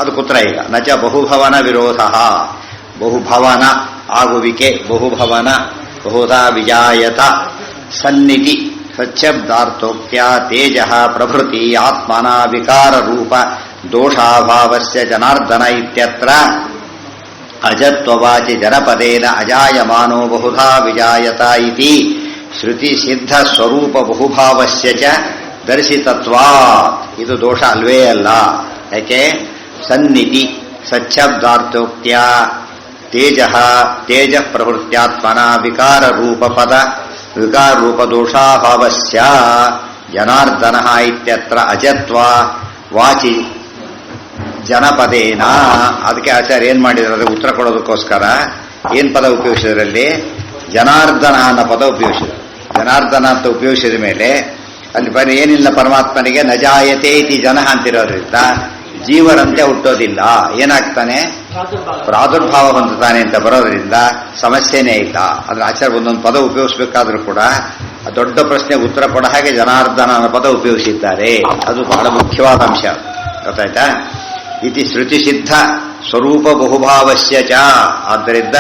ಅದು ಕುತ್ರ ಈಗ ನಚ ಬಹುಭವನ ವಿರೋಧ ಬಹುಭವನ ಆಗುವಿಕೆ ಬಹುಭವನ ಬಹುಧಾ ವಿಜಾಯತ ಸನ್ನಿಧಿ ಸಚ್ಛಬ್ದಾರ್ಥೋಕ್ತ್ಯ ತೇಜ ಪ್ರಭೃತಿ ಆತ್ಮನ ವಿಕಾರ ರೂಪ ದೋಷಾಭಾವಸ್ಯ ಜನಾರ್ದನ ಇತ್ಯತ್ರ ಅಜತ್ವವಾಚಿ ಜನಪದೇನ ಅಜಾಯಮಾನೋ ಬಹುಧಾ ವಿಜಾಯತ ಇತಿ ಶ್ರುತಿ ಸಿದ್ಧ ಸ್ವರೂಪ ಬಹುಭಾವಸ್ಯ ಚ ದರ್ಶಿತತ್ವಾ. ಇದು ದೋಷ ಅಲ್ವೇ ಅಲ್ಲ. ಯಾಕೆ? ಸನ್ನಿಧಿ ಸಚ್ಛಬ್ದಾರ್ಥೋಕ್ತ್ಯ ತೇಜ ಪ್ರವೃತ್ತ್ಯಾತ್ಮನ ವಿಕಾರ ರೂಪ ಪದ ವಿಕಾರ ರೂಪ ದೋಷಾಭಾವಸ್ಯ ಜನಾರ್ದನ ಇತ್ಯತ್ರ ಅಜತ್ವ ವಾಚಿ ಜನಪದೇನ. ಅದಕ್ಕೆ ಆಚಾರ್ಯ ಏನ್ ಮಾಡಿದ್ರೆ ಉತ್ತರ ಕೊಡೋದಕ್ಕೋಸ್ಕರ ಏನ್ ಪದ ಉಪಯೋಗಿಸಿದ್ರಲ್ಲಿ? ಜನಾರ್ದನ ಅನ್ನೋ ಪದ ಉಪಯೋಗಿಸಿದ್ರು. ಜನಾರ್ದನ ಅಂತ ಉಪಯೋಗಿಸಿದ ಮೇಲೆ ಅಲ್ಲಿ ಬರೀ ಏನಿಲ್ಲ, ಪರಮಾತ್ಮನಿಗೆ ನಜಾಯತೆ ಇತಿ ಜನ ಅಂತಿರೋದ್ರಿಂದ ಜೀವರಂತೆ ಹುಟ್ಟೋದಿಲ್ಲ. ಏನಾಗ್ತಾನೆ? ಪ್ರಾದುರ್ಭಾವ ಹೊಂದುತ್ತಾನೆ ಅಂತ ಬರೋದ್ರಿಂದ ಸಮಸ್ಯೆನೇ ಇಲ್ಲ. ಅಂದ್ರೆ ಆಚಾರ್ಯ ಒಂದೊಂದು ಪದ ಉಪಯೋಗಿಸಬೇಕಾದ್ರೂ ಕೂಡ ದೊಡ್ಡ ಪ್ರಶ್ನೆಗೆ ಉತ್ತರ ಕೊಡ ಹಾಗೆ ಜನಾರ್ದನ ಅನ್ನೋ ಪದ ಉಪಯೋಗಿಸಿದ್ದಾರೆ. ಅದು ಬಹಳ ಮುಖ್ಯವಾದ ಅಂಶ. ಗೊತ್ತಾಯ್ತಾ? ಇತಿ ಶ್ರುತಿಸಿದ್ಧ ಸ್ವರೂಪ ಬಹುಭಾವಸ್ಯ ಚ. ಆದ್ದರಿಂದ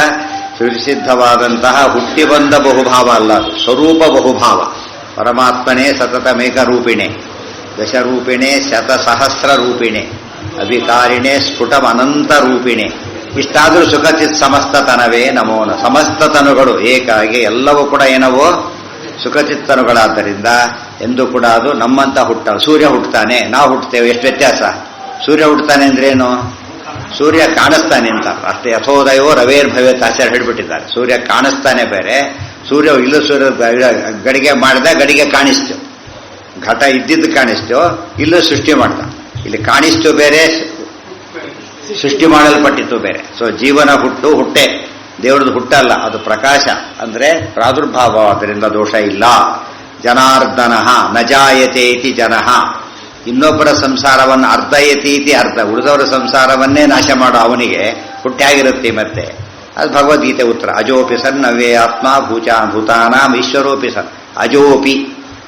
ಶ್ರುತಿಸಿದ್ಧವಾದಂತಹ ಹುಟ್ಟಿ ಬಂದ ಬಹುಭಾವ ಅಲ್ಲ, ಅದು ಸ್ವರೂಪ ಬಹುಭಾವ. ಪರಮಾತ್ಮನೇ ಸತತಮೇಕ ರೂಪಿಣೆ, ದಶರೂಪಿಣೆ ಶತಸಹಸ್ರ ರೂಪಿಣೆ, ಅವಿಕಾರಿಣೆ ಸ್ಫುಟಮನಂತ ರೂಪಿಣೆ. ಇಷ್ಟಾದರೂ ಸುಖಚಿತ್ ಸಮಸ್ತತನವೇ ನಮೋನ. ಸಮಸ್ತ ತನುಗಳು ಏಕಾಗಿ ಎಲ್ಲವೂ ಕೂಡ ಏನವೋ ಸುಖಚಿತ್ತನುಗಳಾದ್ದರಿಂದ ಎಂದೂ ಕೂಡ ಅದು ನಮ್ಮಂತ ಹುಟ್ಟಲ್ಲ. ಸೂರ್ಯ ಹುಟ್ಟುತ್ತಾನೆ, ನಾವು ಹುಟ್ಟುತ್ತೇವೆ. ಎಷ್ಟು ವ್ಯತ್ಯಾಸ? ಸೂರ್ಯ ಹುಟ್ಟುತ್ತಾನೆ ಅಂದ್ರೇನು? ಸೂರ್ಯ ಕಾಣಿಸ್ತಾನೆ ಅಂತ ಅಷ್ಟೇ. ಯಥೋದಯೋ ರವೇರ್ಭವೇತ್ ಆಚಾರ್ಯ ಹೇಳ್ಬಿಟ್ಟಿದ್ದಾರೆ. ಸೂರ್ಯ ಕಾಣಿಸ್ತಾನೆ ಬೇರೆ, ಸೂರ್ಯ ಇಲ್ಲ. ಸೂರ್ಯ ಗಡಿಗೆ ಮಾಡಿದ ಗಡಿಗೆ ಕಾಣಿಸ್ತು, ಘಟ ಇದ್ದಿದ್ದು ಕಾಣಿಸ್ತು, ಇಲ್ಲೂ ಸೃಷ್ಟಿ ಮಾಡ್ದ. ಇಲ್ಲಿ ಕಾಣಿಸ್ತು ಬೇರೆ, ಸೃಷ್ಟಿ ಮಾಡಲ್ಪಟ್ಟಿತ್ತು ಬೇರೆ. ಸೊ ಜೀವನ ಹುಟ್ಟೆ, ದೇವರದ್ದು ಹುಟ್ಟಲ್ಲ, ಅದು ಪ್ರಕಾಶ. ಅಂದ್ರೆ ಪ್ರಾದುರ್ಭಾವ, ಅದರಿಂದ ದೋಷ ಇಲ್ಲ. ಜನಾರ್ದನ ನಜಾಯತೆ ಇತಿ ಜನಃ. ಇನ್ನೊಬ್ಬರ ಸಂಸಾರವನ್ನು ಅರ್ಧಯತಿ ಇತಿ ಅರ್ಧ. ಉಳಿದವರ ಸಂಸಾರವನ್ನೇ ನಾಶ ಮಾಡೋ ಅವನಿಗೆ ಹುಟ್ಟಾಗಿರುತ್ತೆ. ಮತ್ತೆ ಅದು ಭಗವದ್ಗೀತೆ ಉತ್ತರ. ಅಜೋಪಿ ಸನ್ ನವ್ಯೇ ಆತ್ಮ ಭೂತಾನಾಂ ಈಶ್ವರೋಪಿ ಸನ್. ಅಜೋಪಿ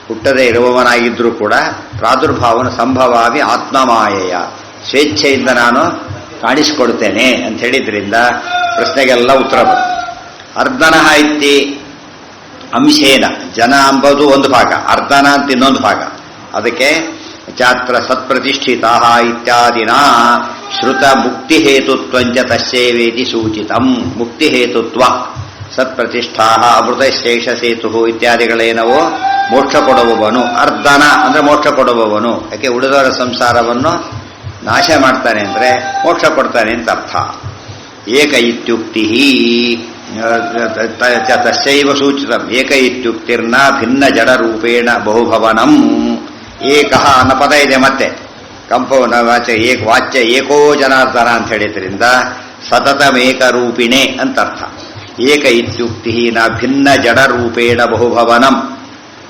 ಹುಟ್ಟದೇ ಇರುವವನಾಗಿದ್ರೂ ಕೂಡ ಪ್ರಾದುರ್ಭಾವನ ಸಂಭವಾವಿ ಆತ್ಮಮಾಯೆಯ ಸ್ವೇಚ್ಛೆಯಿಂದ ನಾನು ಕಾಣಿಸಿಕೊಡ್ತೇನೆ ಅಂತ ಹೇಳಿದ್ರಿಂದ ಪ್ರಶ್ನೆಗೆಲ್ಲ ಉತ್ತರ ಬಂತು. ಅರ್ಧನಃ ಇತ್ತಿ ಅಂಶೇನ. ಜನ ಅಂಬುದು ಒಂದು ಭಾಗ, ಅರ್ಧನ ಅಂತ ಇನ್ನೊಂದು ಭಾಗ. ಅದಕ್ಕೆ ಚಾತ್ರ ಸತ್ಪ್ರತಿಷ್ಠಿತಾ ಇತ್ಯಾದಿನ ಶ್ರುತ ಮುಕ್ತಿ ಹೇತುತ್ವಂಚ ತಸ್ಯೇವೇತಿ ಸೂಚಿತಂ. ಮುಕ್ತಿ ಹೇತುತ್ವ ಸತ್ಪ್ರತಿಷ್ಠಾ ಅಮೃತಶೇಷ ಸೇತು ಇತ್ಯಾದಿಗಳೇನವೋ ಮೋಕ್ಷ ಕೊಡುವವನು. ಅರ್ಧನ ಅಂದ್ರೆ ಮೋಕ್ಷ ಕೊಡುವವನು. ಯಾಕೆ? ಉಳಿದವರ ಸಂಸಾರವನ್ನು ನಾಶ ಮಾಡ್ತಾನೆ ಅಂದ್ರೆ ಮೋಕ್ಷ ಕೊಡ್ತಾನೆ ಅಂತ ಅರ್ಥ. ಏಕ ಇತ್ಯುಕ್ತಿ ತಸ್ಯೈವ ಸೂಚಿತಂ. ಏಕ ಇತ್ಯುಕ್ತಿರ್ನ ಭಿನ್ನ ಜಡ ರೂಪೇಣ ಬಹುಭವನಂ. ಏಕಃ ಅನ್ನೋ ಪದ ಇದೆ. ಮತ್ತೆ ಕಂಪೌನ ವಾಚ್ಯ ಏಕೋ ಜನಾರ್ದನ ಅಂತ ಹೇಳಿದ್ರಿಂದ ಸತತಮೇಕ ರೂಪಿಣೆ ಅಂತ ಅರ್ಥ. ಏಕ ಇತ್ಯುಕ್ತಿ ನ ಭಿನ್ನ ಜಡ ರೂಪೇಣ ಬಹುಭವನಂ.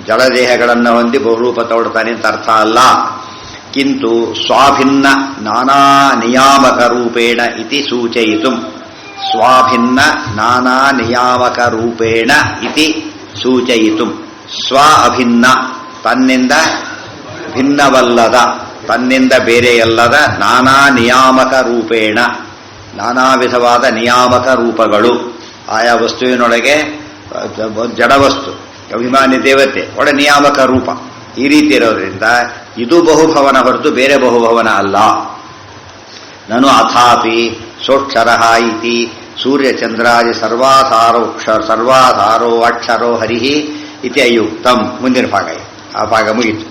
ಜಡದೇಹಗಳನ್ನು ಹೊಂದಿ ಬಹುರೂಪ ತೋಡ್ತಾನೆ ಅಂತ ಅರ್ಥ ಅಲ್ಲ. ಕಿಂತು ಸ್ವಾಭಿನ್ನ ನಾನಾ ನಿಯಾಮಕ ರೂಪೇಣ ಇತಿ ಸೂಚಯಿತು. ಸ್ವಾಭಿನ್ನ ನಾನಾ ನಿಯಾಮಕ ರೂಪೇಣ ಇತಿ ಸೂಚಯಿತು. ಸ್ವ ಅಭಿನ್ನ ತನ್ನಿಂದ ಭಿನ್ನವಲ್ಲದ, ತನ್ನಿಂದ ಬೇರೆಯಲ್ಲದ ನಾನಾ ನಿಯಾಮಕ ರೂಪೇಣ, ನಾನಾ ವಿಧವಾದ ನಿಯಾಮಕ ರೂಪಗಳು. ಆಯಾ ವಸ್ತುವಿನೊಳಗೆ ಜಡವಸ್ತು, ಅಭಿಮಾನಿ ದೇವತೆ ಒಳ ನಿಯಾಮಕ ರೂಪ, ಈ ರೀತಿ ಇರೋದ್ರಿಂದ ಇದು ಬಹುಭವನ ಹೊರತು ಬೇರೆ ಬಹುಭವನ ಅಲ್ಲ. ನನು ಅಥಾಪಿ ಸೋಕ್ಷರ ಇತಿ ಸೂರ್ಯಚಂದ್ರಾದಿ ಸರ್ವಾಧಾರೋ ಅಕ್ಷರೋ ಹರಿಹಿ ಇತಿ ಅಯುಕ್ತಂ. ಮುಂದಿನ ಭಾಗ, ಆ ಭಾಗ ಮುಗಿತು.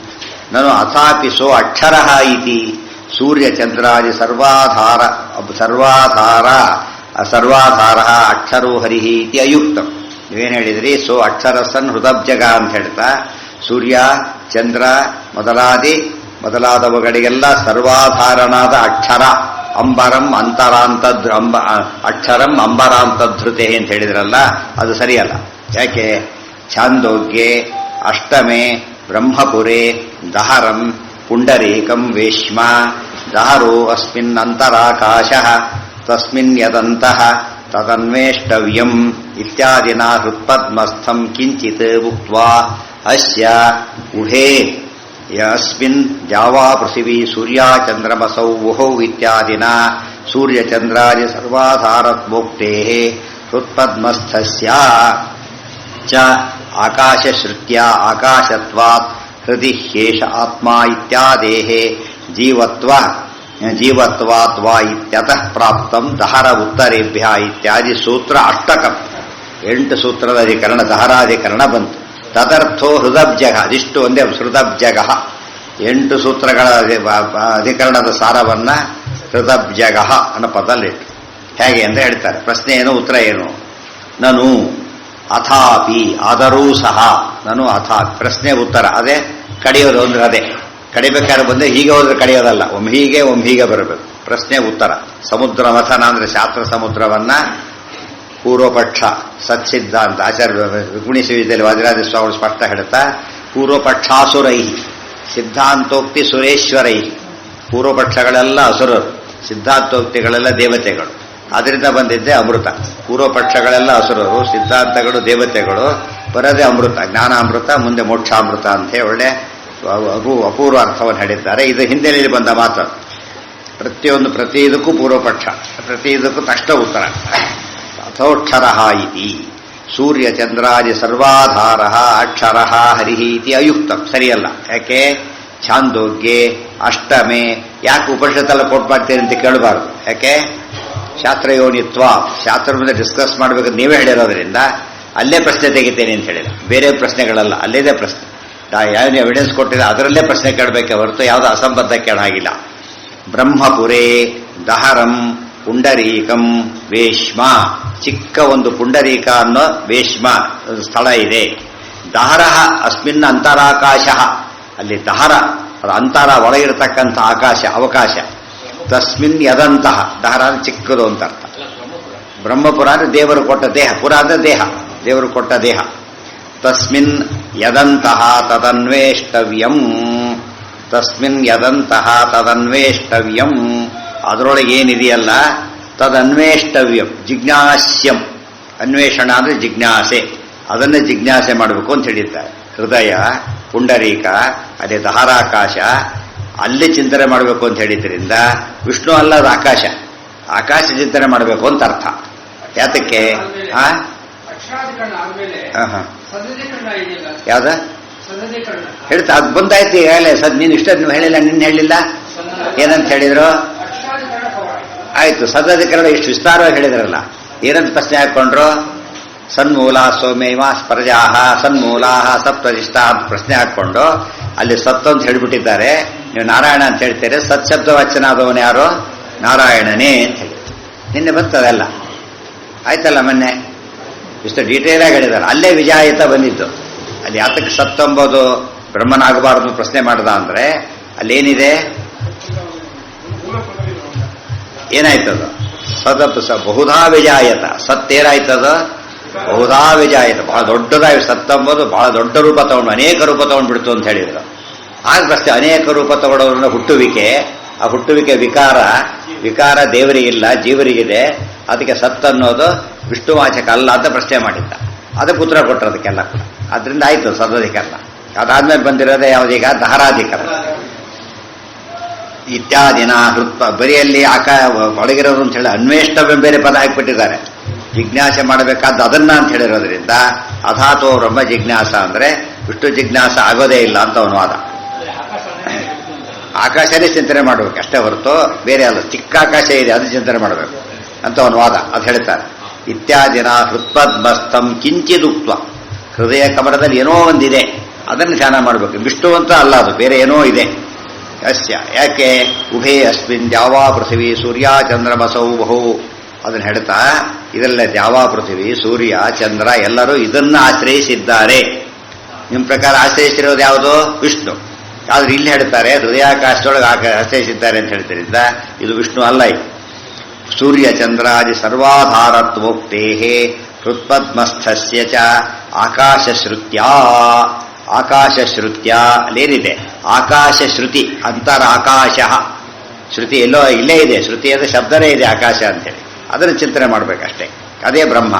ನನು ಅಥಾಪಿ ಸೋ ಅಕ್ಷರ ಇತಿ ಸೂರ್ಯಚಂದ್ರಾದಿ ಸರ್ವಾಧಾರ ಅಕ್ಷರೋ ಹರಿಹಿ ಇತಿ ಅಯುಕ್ತಂ. ನೀವೇನು ಹೇಳಿದ್ರಿ? ಸೋ ಅಕ್ಷರ ಸನ್ ಹೃದಬ್ಜಗ ಅಂತ ಹೇಳ್ತಾ ಸೂರ್ಯ ಚಂದ್ರ ಮೊದಲಾದವುಗಳಿಗೆಲ್ಲ ಸರ್ವಾಧಾರಣಾದ ಅಕ್ಷರ. ಅಂಬರಂ ಅಕ್ಷರಂ ಅಂಬರಾಂತಧೃತೆ ಅಂತ ಹೇಳಿದ್ರಲ್ಲ, ಅದು ಸರಿಯಲ್ಲ. ಯಾಕೆ? ಛಾಂದೋಗ್ಯೆ ಅಷ್ಟಮೆ ಬ್ರಹ್ಮಪುರೇ ದಹರಂ ಪುಂಡರೀಕಂ ವೇಶ್ಮ ದಹರೋ ಅಸ್ಮಿನ್ ಅಂತರಾಕಾಶ ತಸ್ಮಿನ್ ಯದಂತಃ ತದನ್ವೇಷ್ಟವ್ಯಂ ಇತ್ಯಾದಿನ ಹೃತ್ಪದ್ಮಸ್ಥಂ ಕಿಂಚಿತ್ ಉಕ್ತ್ವಾ ಅಸ್ಯ ಉಹೇ ಯಸ್ಮಿನ್ ಜಾವಾ ಪೃಥಿವೀ ಸೂರ್ಯಾ ಚಂದ್ರಮಸೌ ವುಹೌ ಇತ್ಯಾದಿನ ಸೂರ್ಯಚಂದ್ರಾದಿ ಸರ್ವಾಧಾರತ್ವೋಕ್ತೇಃ ಹೃತ್ಪದ್ಮಸ್ಥಸ್ಯ ಚ ಆಕಾಶಶ್ರುತ್ಯ ಆಕಾಶತ್ವಾತ್ ಹೃದಿ ಹ್ಯೇಷ ಆತ್ಮ ಇತ್ಯಾದೇಃ ಜೀವತ್ವಾತ್ ವಾ ಇತ್ಯತಃ ಪ್ರಾಪ್ತಂ ದಹರ ಉತ್ತರೇಭ್ಯ ಇತ್ಯಾದಿ ಸೂತ್ರ ಅಷ್ಟಕಂ 8 ಸೂತ್ರದ ಅಧಿಕರಣ ದಹರಾಧಿಕರಣ ಬಂತು. ತದರ್ಥೋ ಹೃದಬ್ಜಗ ಅದಿಷ್ಟು ಒಂದೇ ಹೃದಬ್ಜಗ 8 ಸೂತ್ರಗಳ ಅಧಿಕರಣದ ಸಾರವನ್ನ ಹೃದಬ್ಜಗ ಅನ್ನೋ ಪದದಲ್ಲಿಟ್ಟು ಹೇಗೆ ಅಂತ ಹೇಳ್ತಾರೆ. ಪ್ರಶ್ನೆ ಏನು, ಉತ್ತರ ಏನು? ನನು ಅಥಾಪಿ ಆದರೂ ಸಹ, ನನು ಅಥಾಪಿ ಪ್ರಶ್ನೆ ಉತ್ತರ ಅದೇ. ಕಡಿಯೋದು ಅಂದ್ರೆ ಅದೇ, ಕಡಿಬೇಕಾದ್ರೆ ಬಂದ್ರೆ ಹೀಗೆ ಹೋದ್ರೆ ಕಡಿಯೋದಲ್ಲ, ಒಮ್ಮೆ ಹೀಗೆ ಬರಬೇಕು. ಪ್ರಶ್ನೆ ಉತ್ತರ. ಸಮುದ್ರ ಮಥನ ಅಂದ್ರೆ ಶಾಸ್ತ್ರ ಸಮುದ್ರವನ್ನ ಪೂರ್ವಪಕ್ಷ ಸತ್ಸಿದ್ಧಾಂತ ಆಚಾರ್ಯ ರುಕ್ಮಿಣೀಶವಿದ್ಯಲ್ಲಿ ವಾದಿರಾಜ ಸ್ವಾಮಿ ಸ್ಪಷ್ಟ ಹೇಳ್ತಾ, ಪೂರ್ವಪಕ್ಷಾಸುರೈ ಸಿದ್ಧಾಂತೋಕ್ತಿ ಸುರೇಶ್ವರೈ. ಪೂರ್ವಪಕ್ಷಗಳೆಲ್ಲ ಅಸುರರು, ಸಿದ್ಧಾಂತೋಕ್ತಿಗಳೆಲ್ಲ ದೇವತೆಗಳು. ಅದರಿಂದ ಬಂದಿದ್ದೆ ಅಮೃತ. ಪೂರ್ವಪಕ್ಷಗಳೆಲ್ಲ ಅಸುರರು, ಸಿದ್ಧಾಂತಗಳು ದೇವತೆಗಳು, ಬರದೇ ಅಮೃತ, ಜ್ಞಾನಾಮೃತ, ಮುಂದೆ ಮೋಕ್ಷಾಮೃತ ಅಂತ ಒಳ್ಳೆ ಅಪೂರ್ವ ಅರ್ಥವನ್ನು ಹೇಳಿದ್ದಾರೆ. ಇದು ಹಿಂದಿನಲ್ಲಿ ಬಂದ ಮಾತು. ಪ್ರತಿ ಇದಕ್ಕೂ ಪೂರ್ವಪಕ್ಷ, ಪ್ರತಿ ಇದಕ್ಕೂ ತಕ್ಷಣ ಉತ್ತರ. ಅಥೋಕ್ಷರ ಇತಿ ಸೂರ್ಯಚಂದ್ರಾದಿ ಸರ್ವಾಧಾರ ಅಕ್ಷರ ಹರಿ ಇತಿ ಅಯುಕ್ತಂ, ಸರಿಯಲ್ಲ. ಯಾಕೆ? ಛಾಂದೋಗ್ಯೆ ಅಷ್ಟಮೆ. ಯಾಕೆ ಉಪನಿಷತ್ತೆಲ್ಲ ಕೋಟ್ ಮಾಡ್ತೀರಿ ಅಂತ ಕೇಳಬಾರ್ದು. ಯಾಕೆ? ಶಾಸ್ತ್ರಯೋನಿತ್ವ, ಶಾಸ್ತ್ರ ಮುಂದೆ ಡಿಸ್ಕಸ್ ಮಾಡಬೇಕು ನೀವೇ ಹೇಳಿರೋದ್ರಿಂದ ಅಲ್ಲೇ ಪ್ರಶ್ನೆ ತೆಗಿತೇನೆ ಅಂತ ಹೇಳಿಲ್ಲ. ಬೇರೆ ಪ್ರಶ್ನೆಗಳಲ್ಲ, ಅಲ್ಲೇದೇ ಪ್ರಶ್ನೆ. ಏನು ಎವಿಡೆನ್ಸ್ ಕೊಟ್ಟಿದೆ ಅದರಲ್ಲೇ ಪ್ರಶ್ನೆ ಕೇಳಬೇಕೆ ಹೊರತು ಯಾವುದೋ ಅಸಂಬದ್ಧ ಕೇಳಾಗಿಲ್ಲ. ಬ್ರಹ್ಮಪುರೇ ದಹರಂ ಪುಂಡರೀಕಂ ವೇಶ್ಮ. ಚಿಕ್ಕ ಒಂದು ಪುಂಡರೀಕ ಅನ್ನೋ ವೇಶ್ಮ ಸ್ಥಳ ಇದೆ. ದಹರಃ ಅಸ್ಮಿನ್ ಅಂತರಾಕಾಶ. ಅಲ್ಲಿ ದಹರ ಅದು ಅಂತರ, ಒಳಗಿರತಕ್ಕಂಥ ಆಕಾಶ, ಅವಕಾಶ. ತಸ್ಮಿನ್ ಯದಂತಹ, ದಹರ ಅಂದ್ರೆ ಚಿಕ್ಕದು ಅಂತ ಅರ್ಥ. ಬ್ರಹ್ಮಪುರ ಅಂದ್ರೆ ದೇವರು ಕೊಟ್ಟ ದೇಹ, ಪುರ ಅಂದ್ರೆ ದೇಹ, ದೇವರು ಕೊಟ್ಟ ದೇಹ. ತಸ್ಮಿನ್ ಯದಂತಹ ತದನ್ವೇಷ್ಟವ್ಯಂ. ತಸ್ಮಿನ್ ಯದಂತಹ ತದನ್ವೇಷ್ಟವ್ಯಂ. ಅದರೊಳಗೆ ಏನಿದೆಯಲ್ಲ ತದನ್ವೇಷ್ಟವ್ಯಂ, ಜಿಜ್ಞಾಸ್ಯಂ. ಅನ್ವೇಷಣ ಅಂದ್ರೆ ಜಿಜ್ಞಾಸೆ, ಅದನ್ನೇ ಜಿಜ್ಞಾಸೆ ಮಾಡಬೇಕು ಅಂತ ಹೇಳಿದ್ದಾರೆ. ಹೃದಯ, ಪುಂಡರೀಕ, ಅದೇ ದಹರಾಕಾಶ, ಅಲ್ಲಿ ಚಿಂತನೆ ಮಾಡಬೇಕು ಅಂತ ಹೇಳಿದ್ರಿಂದ ವಿಷ್ಣು ಅಲ್ಲ, ಅದು ಆಕಾಶ. ಆಕಾಶ ಚಿಂತನೆ ಮಾಡಬೇಕು ಅಂತ ಅರ್ಥ. ಯಾತಕ್ಕೆ? ಯಾವ್ದ ಹೇಳ್ತಾ ಅದು ಬಂದಾಯ್ತು ಈಗಾಗಲೇ. ನೀನು ಇಷ್ಟೊಂದು ಹೇಳಿಲ್ಲ, ನಿನ್ನ ಹೇಳಿಲ್ಲ. ಏನಂತ ಹೇಳಿದ್ರು? ಆಯ್ತು, ಸದಧಿಕರಣ ಇಷ್ಟು ವಿಸ್ತಾರವಾಗಿ ಹೇಳಿದ್ರಲ್ಲ. ಏನಂತ ಪ್ರಶ್ನೆ ಹಾಕೊಂಡ್ರು? ಸನ್ಮೂಲ ಸೋಮೇವ ಸ್ಪರ್ಜಾಹ ಸನ್ಮೂಲಾಹ ಸಪ್ತಜಿಷ್ಟ ಅಂತ ಪ್ರಶ್ನೆ ಹಾಕೊಂಡು ಅಲ್ಲಿ ಸತ್ತು ಅಂತ ಹೇಳಿಬಿಟ್ಟಿದ್ದಾರೆ. ನೀವು ನಾರಾಯಣ ಅಂತ ಹೇಳ್ತೀರಿ, ಸತ್ಶಬ್ದ ವಚನ ಆದವನು ಯಾರು? ನಾರಾಯಣನೇ ಅಂತ ಹೇಳಿ ನಿನ್ನೆ ಬರ್ತದಲ್ಲ. ಆಯ್ತಲ್ಲ, ಮೊನ್ನೆ ಇಷ್ಟು ಡೀಟೇಲ್ ಆಗಿ ಹೇಳಿದ್ದಾರೆ. ಅಲ್ಲೇ ವಿಜಾಯಿತ ಬಂದಿದ್ದು. ಅಲ್ಲಿ ಯಾತಕ್ಕೆ ಸತ್ತೊಂಬುದು ಬ್ರಹ್ಮನಾಗಬಾರದು ಪ್ರಶ್ನೆ ಮಾಡ್ದ ಅಂದ್ರೆ ಅಲ್ಲೇನಿದೆ? ಏನಾಯ್ತದು? ಬಹುಧಾ ವಿಜಾಯತ. ಸತ್ತೇನಾಯ್ತದ? ಬಹುಧಾ ವಿಜಾಯತ, ಬಹಳ ದೊಡ್ಡದಾಗಿ. ಸತ್ತಂಬುದು ಬಹಳ ದೊಡ್ಡ ರೂಪ ತಗೊಂಡು ಅನೇಕ ರೂಪ ತಗೊಂಡ್ಬಿಡ್ತು ಅಂತ ಹೇಳಿದ್ರು. ಆಗ ಪ್ರಶ್ನೆ, ಅನೇಕ ರೂಪ ತಗೊಳ್ಳೋದ್ರಿಂದ ಹುಟ್ಟುವಿಕೆ, ಆ ಹುಟ್ಟುವಿಕೆ ವಿಕಾರ ದೇವರಿಗಿಲ್ಲ, ಜೀವರಿಗಿದೆ. ಅದಕ್ಕೆ ಸತ್ತನ್ನೋದು ವಿಷ್ಣುವಾಚಕ ಅಲ್ಲ ಅಂತ ಪ್ರಶ್ನೆ ಮಾಡಿದ್ದ. ಅದಕ್ಕೆ ಉತ್ತರ ಕೊಟ್ಟರು ಅದಕ್ಕೆಲ್ಲ ಕೂಡ. ಅದರಿಂದ ಆಯ್ತು ಸದಧಿಕರಣ. ಅದಾದ್ಮೇಲೆ ಬಂದಿರೋದೇ ಯಾವುದೀಗ? ದಹರಾಧಿಕರಣ. ಇತ್ಯಾದಿನ ಹೃತ್ಪ ಬರಿಯಲ್ಲಿ ಒಳಗಿರೋದು ಅಂತ ಹೇಳಿ ಅನ್ವೇಷ್ಟವ್ಯ ಬೇರೆ ಪದ ಹಾಕಿಬಿಟ್ಟಿದ್ದಾರೆ. ಜಿಜ್ಞಾಸೆ ಮಾಡಬೇಕಾದ ಅದನ್ನ ಅಂತ ಹೇಳಿರೋದ್ರಿಂದ ಅಥಾತೋ ಬ್ರಹ್ಮ ಜಿಜ್ಞಾಸ ಅಂದ್ರೆ ವಿಷ್ಣು ಜಿಜ್ಞಾಸ ಆಗೋದೇ ಇಲ್ಲ ಅಂತ ಅವನು ವಾದ. ಆಕಾಶನೇ ಚಿಂತನೆ ಮಾಡಬೇಕು ಅಷ್ಟೇ ಹೊರತು ಬೇರೆ ಅಲ್ಲ. ಚಿಕ್ಕ ಆಕಾಶ ಇದೆ, ಅದು ಚಿಂತನೆ ಮಾಡಬೇಕು ಅಂತ ಅವನು ವಾದ. ಅದು ಹೇಳ್ತಾರೆ. ಇತ್ಯಾದಿನ ಹೃತ್ಪದ್ಮಸ್ಥಂ ಕಿಂಚಿದುಕ್ತ. ಹೃದಯ ಕಮಲದಲ್ಲಿ ಏನೋ ಒಂದಿದೆ, ಅದನ್ನು ಧ್ಯಾನ ಮಾಡಬೇಕು. ವಿಷ್ಣು ಅಂತ ಅಲ್ಲ, ಅದು ಬೇರೆ ಏನೋ ಇದೆ. ಅಸ್ಯ ಯಾಕೆ? ಉಭೇ ಅಸ್ಮಿನ್ ದ್ಯಾವಾ ಪೃಥಿವಿ ಸೂರ್ಯ ಚಂದ್ರಮಸೌ ಬಹು. ಅದನ್ನು ಹೇಳ್ತಾ ಇದೆಲ್ಲ ದ್ಯಾವಾ ಪೃಥಿವಿ ಸೂರ್ಯ ಚಂದ್ರ ಎಲ್ಲರೂ ಇದನ್ನ ಆಶ್ರಯಿಸಿದ್ದಾರೆ. ನಿಮ್ಮ ಪ್ರಕಾರ ಆಶ್ರಯಿಸಿರೋದು ಯಾವುದು? ವಿಷ್ಣು. ಆದ್ರೆ ಇಲ್ಲಿ ಹೇಳ್ತಾರೆ ಹೃದಯಾಕಾಶದೊಳಗೆ ಆಶ್ರಯಿಸಿದ್ದಾರೆ ಅಂತ ಹೇಳ್ತಿರಿಂದ ಇದು ವಿಷ್ಣು ಅಲ್ಲ. ಇದು ಸೂರ್ಯ ಚಂದ್ರಾದಿ ಸರ್ವಾಧಾರತ್ವೋಕ್ತೇ ಹೃತ್ಪದ್ಮಸ್ಥಸ್ಯ ಚ ಆಕಾಶಶ್ರುತ್ಯ. ಆಕಾಶಶ್ರುತ್ಯ ಅಲ್ಲೇನಿದೆ? ಆಕಾಶ ಶ್ರುತಿ, ಅಂತರ ಆಕಾಶ. ಶ್ರುತಿ ಎಲ್ಲೋ ಇಲ್ಲೇ ಇದೆ. ಶ್ರುತಿ ಅಂದರೆ ಶಬ್ದನೇ ಇದೆ ಆಕಾಶ ಅಂತೇಳಿ. ಅದನ್ನು ಚಿಂತನೆ ಮಾಡಬೇಕಷ್ಟೇ. ಅದೇ ಬ್ರಹ್ಮ.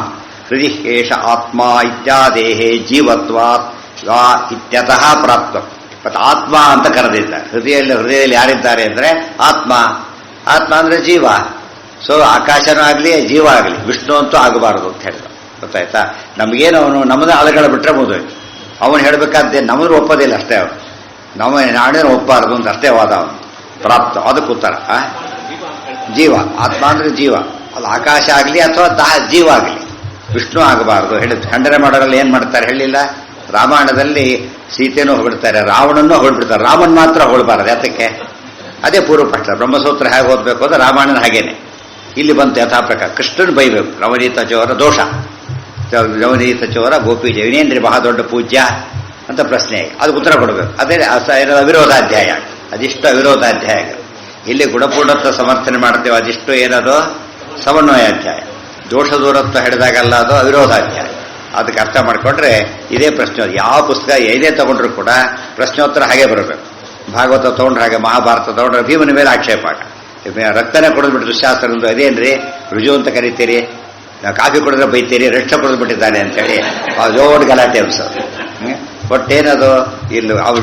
ಹೃದಿ ಏಷ ಆತ್ಮ ಇತ್ಯಾದೇಹೇ ಜೀವತ್ವಾತ್ ಇತ್ಯತಃ ಪ್ರಾಪ್ತ. ಮತ್ತು ಆತ್ಮ ಅಂತ ಕರೆದಿದ್ದಾರೆ. ಹೃದಯದಲ್ಲಿ ಯಾರಿದ್ದಾರೆ ಅಂದರೆ ಆತ್ಮ. ಆತ್ಮ ಅಂದರೆ ಜೀವ. ಸೊ ಆಕಾಶನೂ ಆಗಲಿ ಜೀವ ಆಗಲಿ ವಿಷ್ಣು ಅಂತೂ ಆಗಬಾರದು ಅಂತ ಹೇಳಿದ. ಗೊತ್ತಾಯ್ತಾ? ನಮಗೇನು ಅವನು ನಮ್ಮದೇ ಆಳುಗಳ ಬಿಟ್ಟರೆ ಮುಗಿದೋಯ್ತು. ಅವನು ಹೇಳಬೇಕಾದ್ದೇ ನಮ್ಮದು ಒಪ್ಪೋದಿಲ್ಲ ಅಷ್ಟೇ. ಅವನು ನಾಡೇನು ಒಪ್ಪಬಾರದು ಅಂತ ಅಷ್ಟೇ ವಾದ ಅವನು ಪ್ರಾಪ್ತ. ಅದಕ್ಕೆ ಉತ್ತರ ಜೀವ. ಆತ್ಮ ಅಂದರೆ ಜೀವ. ಅದು ಆಕಾಶ ಆಗಲಿ ಅಥವಾ ಜೀವ ಆಗಲಿ ವಿಷ್ಣು ಆಗಬಾರದು ಹೇಳಿದ್ದು. ಖಂಡನೆ ಮಾಡೋರಲ್ಲಿ ಏನು ಮಾಡ್ತಾರೆ ಹೇಳಿಲ್ಲ. ರಾಮಾಯಣದಲ್ಲಿ ಸೀತೆನೂ ಹೊಗಳ್ತಾರೆ, ರಾವಣನ್ನೂ ಹೊಗಳ್ಬಿಡ್ತಾರೆ, ರಾಮನ್ ಮಾತ್ರ ಹೊಗಳ್ಬಾರದು. ಯಾತಕ್ಕೆ? ಅದೇ ಪೂರ್ವಪಕ್ಷ. ಬ್ರಹ್ಮಸೂತ್ರ ಹೇಗೆ ಓದಬೇಕು ಅಂದ್ರೆ ರಾಮಾಯಣನ ಹಾಗೇನೆ ಇಲ್ಲಿ ಬಂತು ಯಥಾಪ್ರಕಾರ. ಕೃಷ್ಣನ್ ಬೈಬೇಕು ರವನೀತ ಚೋರ ದೋಷ, ರವನೀತ ಚೋರ ಗೋಪಿ ಜೈನೇಂದ್ರಿ ಬಹಳ ದೊಡ್ಡ ಪೂಜ್ಯ ಅಂತ ಪ್ರಶ್ನೆ. ಅದಕ್ಕೆ ಉತ್ತರ ಕೊಡಬೇಕು. ಅದೇ ಅವಿರೋಧಾಧ್ಯಾಯ. ಅದಿಷ್ಟು ಅವಿರೋಧಾಧ್ಯಾಯ. ಇಲ್ಲಿ ಗುಣಪೂರ್ಣತ್ವ ಸಮರ್ಥನೆ ಮಾಡ್ತೇವೆ, ಅದಿಷ್ಟು ಏನದು ಸಮನ್ವಯಾಧ್ಯಾಯ. ದೋಷ ದೂರತ್ವ ಹಿಡಿದಾಗಲ್ಲ, ಅದು ಅವಿರೋಧಾಧ್ಯಾಯ. ಅದಕ್ಕೆ ಅರ್ಥ ಮಾಡಿಕೊಂಡ್ರೆ ಇದೇ ಪ್ರಶ್ನೆ. ಯಾವ ಪುಸ್ತಕ ಏನೇ ತಗೊಂಡ್ರು ಕೂಡ ಪ್ರಶ್ನೋತ್ತರ ಹಾಗೆ ಬರಬೇಕು. ಭಾಗವತ ತಗೊಂಡ್ರೆ ಹಾಗೆ, ಮಹಾಭಾರತ ತಗೊಂಡ್ರೆ ಭೀಮನ ಮೇಲೆ ಆಕ್ಷೇಪ. ರಕ್ತನೇ ಕೊಡದ್ಬಿಟ್ಟು ದುಶ್ಯಾಸನಂದು ಅದೇನ್ರಿ ರುಜು ಅಂತ ಕರಿತೀರಿ, ಕಾಫಿ ಕುಡಿದ್ರೆ ಬೈತೀರಿ, ರಕ್ಷ ಕುಡಿದು ಬಿಟ್ಟಿದ್ದಾನೆ ಅಂತೇಳಿ ಜೋಡ್ ಗಲಾಟೆ ಅನ್ಸೋದು. ಒಟ್ಟೇನದು ಇಲ್ಲಿ ಅವ್ರ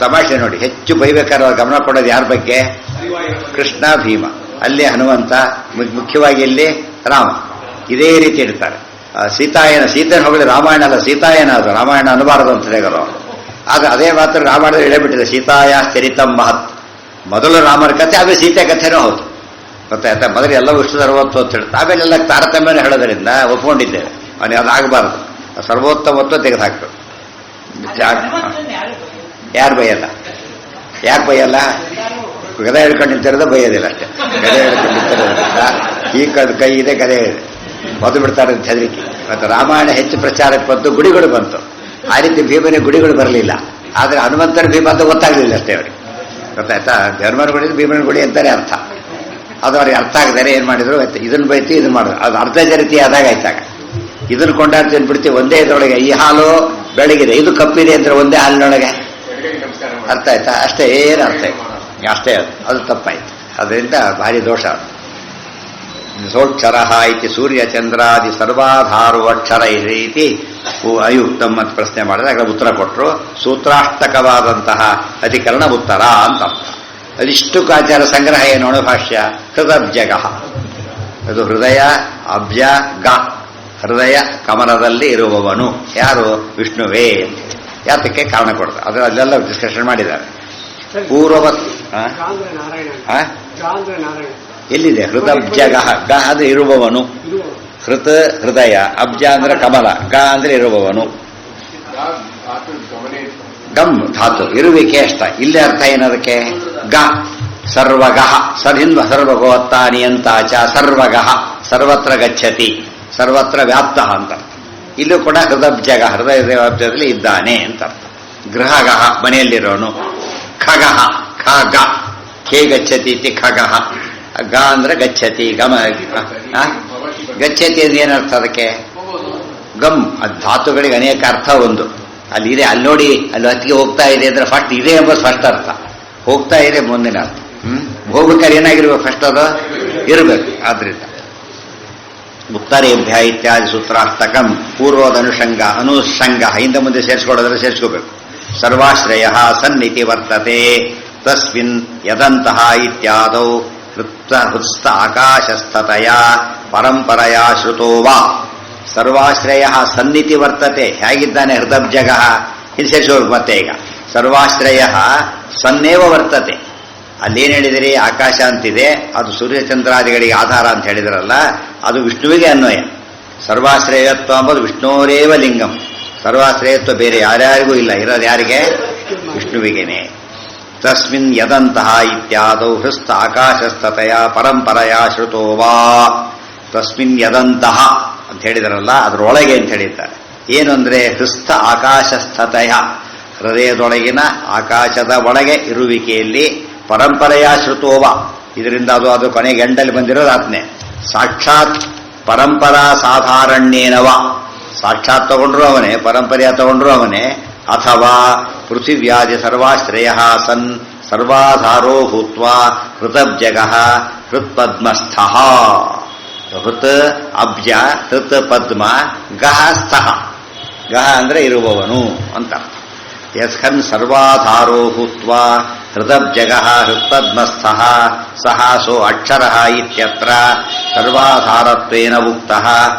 ತಮಾಷೆ ನೋಡಿ. ಹೆಚ್ಚು ಬೈಬೇಕಾದ್ರೆ ಅವ್ರು ಗಮನ ಕೊಡೋದು ಯಾರ ಬಗ್ಗೆ? ಕೃಷ್ಣ ಭೀಮ. ಅಲ್ಲಿ ಹನುಮಂತ, ಮುಖ್ಯವಾಗಿ ಇಲ್ಲಿ ರಾಮ. ಇದೇ ರೀತಿ ಇಡ್ತಾರೆ. ಸೀತಾಯನ, ಸೀತೆನ ಹೋಗಲಿ ರಾಮಾಯಣ ಅಲ್ಲ, ಸೀತಾಯನ. ಅದು ರಾಮಾಯಣ ಅನ್ನಬಾರದು ಅಂತ ಹೇಳಿದ್ರು. ಆಗ ಅದೇ ಮಾತ್ರ ರಾಮಾಯಣದಲ್ಲಿ ಹೇಳಬಿಟ್ಟಿದೆ, ಸೀತಾಯ ಚರಿತಂ ಮಹತ್. ಮೊದಲು ರಾಮನ ಕಥೆ, ಆಮೇಲೆ ಸೀತೆ ಕಥೆನೂ ಹೌದು. ಗೊತ್ತಾಯ್ತಾ? ಮೊದಲು ಎಲ್ಲ ವಿಷ್ಣು ಸರ್ವೋತ್ತಮ ಅಂತ ಹೇಳುತ್ತೆ, ಆಮೇಲೆಲ್ಲ ತಾರತಮ್ಯನ ಹೇಳೋದ್ರಿಂದ ಒಪ್ಕೊಂಡಿದ್ದೇವೆ. ಅವನಿಗೆ ಅದಾಗಬಾರದು. ಸರ್ವೋತ್ತಮತ್ವ ತೆಗೆದುಹಾಕ್ಬೇಕು. ಯಾರು ಬೈಯಲ್ಲ? ಯಾಕೆ ಬೈಯಲ್ಲ? ಗದೆ ಹಿಡ್ಕೊಂಡು ನಿಂತಿರೋದು ಬೈಯೋದಿಲ್ಲ ಅಷ್ಟೇ. ಗದೆ ಹಿಡ್ಕೊಂಡು ನಿಂತಿರೋದ್ರಿಂದ ಈ ಕೈ ಇದೆ, ಗದೆ ಇದೆ, ಮೊದಲು ಬಿಡ್ತಾರೆ ಅಂತ ಹೆದರಿಕೆ. ಮತ್ತು ರಾಮಾಯಣ ಹೆಚ್ಚು ಪ್ರಚಾರಕ್ಕೆ ಬಂತು, ಗುಡಿಗಳು ಬಂತು. ಆ ರೀತಿ ಭೀಮನ ಗುಡಿಗಳು ಬರಲಿಲ್ಲ. ಆದರೆ ಹನುಮಂತನ ಭೀಮ ಅಂತ ಗೊತ್ತಾಗಲಿಲ್ಲ ಅಷ್ಟೇ ಅವರಿಗೆ. ಗೊತ್ತಾಯ್ತಾ? ಧರ್ಮನ ಗುಡಿ ಭೀಮನ ಗುಡಿ ಅಂತಾನೆ ಅರ್ಥ. ಅದು ಅವ್ರಿಗೆ ಅರ್ಥ ಆಗದಾರೆ ಏನು ಮಾಡಿದ್ರು, ಇದನ್ನು ಬೈತು ಇದನ್ನು ಮಾಡಿದ್ರು. ಅದು ಅರ್ಧ ಜರಿತಿ ಆದಾಗ ಆಯ್ತಾಗ ಇದನ್ನು ಕೊಂಡಾಡ್ತೀನಿ ಬಿಡ್ತೀವಿ. ಒಂದೇ ಇದರೊಳಗೆ ಈ ಹಾಲು ಬೆಳಗಿದೆ, ಇದು ಕಪ್ಪಿದೆ ಅಂದ್ರೆ ಒಂದೇ ಹಾಲಿನೊಳಗೆ ಅರ್ಥ ಆಯ್ತಾ? ಅಷ್ಟೇ, ಏನು ಅರ್ಥ ಆಯ್ತು ಅಷ್ಟೇ. ಅದು ತಪ್ಪಾಯ್ತು. ಅದರಿಂದ ಭಾರಿ ದೋಷ. ಸೋಕ್ಷರ ಇತಿ ಸೂರ್ಯಚಂದ್ರಾದಿ ಸರ್ವಾಧಾರು ಅಕ್ಷರ ರೀತಿ ಅಯುಕ್ತಮ್ ಅಂತ ಪ್ರಶ್ನೆ ಮಾಡಿದಾಗ ಉತ್ತರ ಕೊಟ್ಟರು. ಸೂತ್ರಾಷ್ಟಕವಾದಂತಹ ಅಧಿಕರಣ ಉತ್ತರ ಅಂತ ಅರ್ಥ. ಅದಿಷ್ಟು ಆಚಾರ ಸಂಗ್ರಹ ಏನೋಣ ಭಾಷ್ಯ. ಹೃದಬ್ಜಗ, ಅದು ಹೃದಯ ಅಬ್ಜ ಗ. ಹೃದಯ ಕಮಲದಲ್ಲಿ ಇರುವವನು ಯಾರು? ವಿಷ್ಣುವೇ ಅಂತ ಹೇಳಿ. ಯಾತಕ್ಕೆ ಕಾರಣ ಕೊಡ್ತಾರೆ. ಅದು ಅಲ್ಲೆಲ್ಲ ಡಿಸ್ಕಷನ್ ಮಾಡಿದ್ದಾರೆ. ಪೂರ್ವವತ್ ಎಲ್ಲಿದೆ? ಹೃದಬ್ಜಗ. ಗ ಅಂದ್ರೆ ಇರುವವನು. ಹೃತ್ ಹೃದಯ, ಅಬ್ಜ ಅಂದ್ರೆ ಕಮಲ, ಗ ಅಂದ್ರೆ ಇರುವವನು. ಗಮ್ ಧಾತು ಇರುವಿಕೆ ಅಷ್ಟ. ಇಲ್ಲಿ ಅರ್ಥ ಏನದಕ್ಕೆ? ಗ ಸರ್ವಗಃ. ಸರ್ಹಿಂದ ಸರ್ವಗೋತ್ತಾನಿ ಅಂತಾಚ ಸರ್ವಗಃ, ಸರ್ವತ್ರ ಗಚ್ಚತಿ, ಸರ್ವತ್ರ ವ್ಯಾಪ್ತ ಅಂತ. ಇಲ್ಲೂ ಕೂಡ ಹೃದಬ್ಜಗ, ಹೃದಯದ ವ್ಯಾಪ್ತಿಯಲ್ಲಿ ಇದ್ದಾನೆ ಅಂತ ಅರ್ಥ. ಗೃಹಗಃ ಮನೆಯಲ್ಲಿರೋನು. ಖಗಃ, ಖಗ ಖೇ ಗಚ್ಚತಿ ಇತಿ ಖಗಃ. ಗ ಅಂದ್ರೆ ಗಚ್ಚತಿ, ಗಮ ಗಚ್ಚತಿ ಅಂದ್ರೆ ಏನರ್ಥ ಅದಕ್ಕೆ? ಗಮ್. ಅದು ಧಾತುಗಳಿಗೆ ಅನೇಕ ಅರ್ಥ. ಒಂದು ಅಲ್ಲಿ ಇದೆ, ಅಲ್ಲಿ ನೋಡಿ, ಅಲ್ಲಿ ಹೊತ್ತಿಗೆ ಹೋಗ್ತಾ ಇದೆ ಅಂದ್ರೆ ಫಸ್ಟ್ ಇದೆ ಎಂಬ ಫಸ್ಟ್ ಅರ್ಥ. ಹೋಗ್ತಾ ಇದೆ ಮುಂದಿನ ಅರ್ಥ. ಹೋಗ್ಬೇಕಾದ್ರೆ ಏನಾಗಿರ್ಬೇಕು? ಫಸ್ಟ್ ಅದು ಇರಬೇಕು. ಆದ್ರಿಂದ ಉತ್ತರೇಭ್ಯ ಇತ್ಯಾದಿ ಸೂತ್ರಾಷ್ಟಕಂ ಪೂರ್ವದ ಅನುಷಂಗ ಹಿಂದೆ ಮುಂದೆ ಸೇರಿಸ್ಕೊಳ್ಳೋದ್ರೆ ಸೇರಿಸ್ಕೋಬೇಕು. ಸರ್ವಾಶ್ರಯ ಸನ್ನಿತಿ ವರ್ತತೆ ತಸ್ಮಿನ್ ಯದಂತಹ ಇತ್ಯಾದೌ ಹೃತ್ಸ್ಥ ಆಕಾಶಸ್ಥತೆಯ ಪರಂಪರೆಯ ಶ್ರುತೋ ವಾ. ಸರ್ವಾಶ್ರಯ ಸನ್ನಿತಿ ವರ್ತತೆ, ಹೇಗಿದ್ದಾನೆ ಹೃದಬ್ಜಗ ಇದು ಸೇರಿಸೋದು. ಮತ್ತೆ ಈಗ ಸರ್ವಾಶ್ರಯ ಸನ್ನೇವ ವರ್ತತೆ. ಅಲ್ಲೇನು ಹೇಳಿದಿರಿ? ಆಕಾಶ ಅಂತಿದೆ, ಅದು ಸೂರ್ಯಚಂದ್ರಾದಿಗಳಿಗೆ ಆಧಾರ ಅಂತ ಹೇಳಿದ್ರಲ್ಲ, ಅದು ವಿಷ್ಣುವಿಗೆ ಅನ್ವಯ. ಸರ್ವಾಶ್ರಯತ್ವ ಎಂಬುದು ವಿಷ್ಣೋರೇವ ಲಿಂಗಂ. ಸರ್ವಾಶ್ರಯತ್ವ ಬೇರೆ ಯಾರ್ಯಾರಿಗೂ ಇಲ್ಲ, ಇರೋದು ಯಾರಿಗೆ? ವಿಷ್ಣುವಿಗೇನೆ. ತಸ್ಮಿನ್ ಯದಂತಹ ಇತ್ಯಾದೌ ಹೃಸ್ಥ ಆಕಾಶಸ್ಥತೆಯ ಪರಂಪರೆಯ ಶ್ರುತೋ ವಾ. ತಸ್ಮಿನ್ ಯದಂತಹ ಅಂತ ಹೇಳಿದಾರಲ್ಲ, ಅದರೊಳಗೆ ಅಂತ ಹೇಳಿದ್ದಾರೆ. ಏನು ಅಂದ್ರೆ ಹೃಸ್ಥ ಆಕಾಶಸ್ಥತೆಯ, ಹೃದಯದೊಳಗಿನ ಆಕಾಶದ ಒಳಗೆ ಇರುವಿಕೆಯಲ್ಲಿ ಪರಂಪರೆಯ ಶ್ರುತೋವ. ಇದರಿಂದ ಅದು ಕೊನೆಗೆ ಎಂಡಲ್ಲಿ ಬಂದಿರೋದು ಆತ್ಮೆ. ಸಾಕ್ಷಾತ್ ಪರಂಪರಾ ಸಾಧಾರಣ್ಯೇನವ, ಸಾಕ್ಷಾತ್ ತಗೊಂಡ್ರು ಅವನೇ, ಪರಂಪರೆಯ ತಗೊಂಡ್ರು ಅವನೇ. ಅಥವಾ ಪೃಥಿವ್ಯಾದಿ ಸರ್ವಾಶ್ರಯ ಸನ್ ಸರ್ವಾಧಾರೋ ಭೂತ್ವ ಹೃತಬ್ಜಗ ಹೃತ್ಪದ್ಮಸ್ಥ. ಹೃತ್ ಅಬ್ಜ, ಹೃತ್ ಪದ್ಮ, ಗಹ ಸ್ಥಃ. ಗಹ ಅಂದ್ರೆ ಇರುವವನು ಅಂತ. ಯಸ್ಹನ್ ಸರ್ವಾಧಾರೋ ಭೂತ್ವಾ ಹೃದಬ್ಜಗಃ ಹೃತ್ಪದ್ಮಸ್ಥಃ ಸಹ ಸೋ ಅಕ್ಷರಃ ಇತ್ಯತ್ರ ಸರ್ವಾಧಾರತ್ವೇನ ಉಕ್ತಃ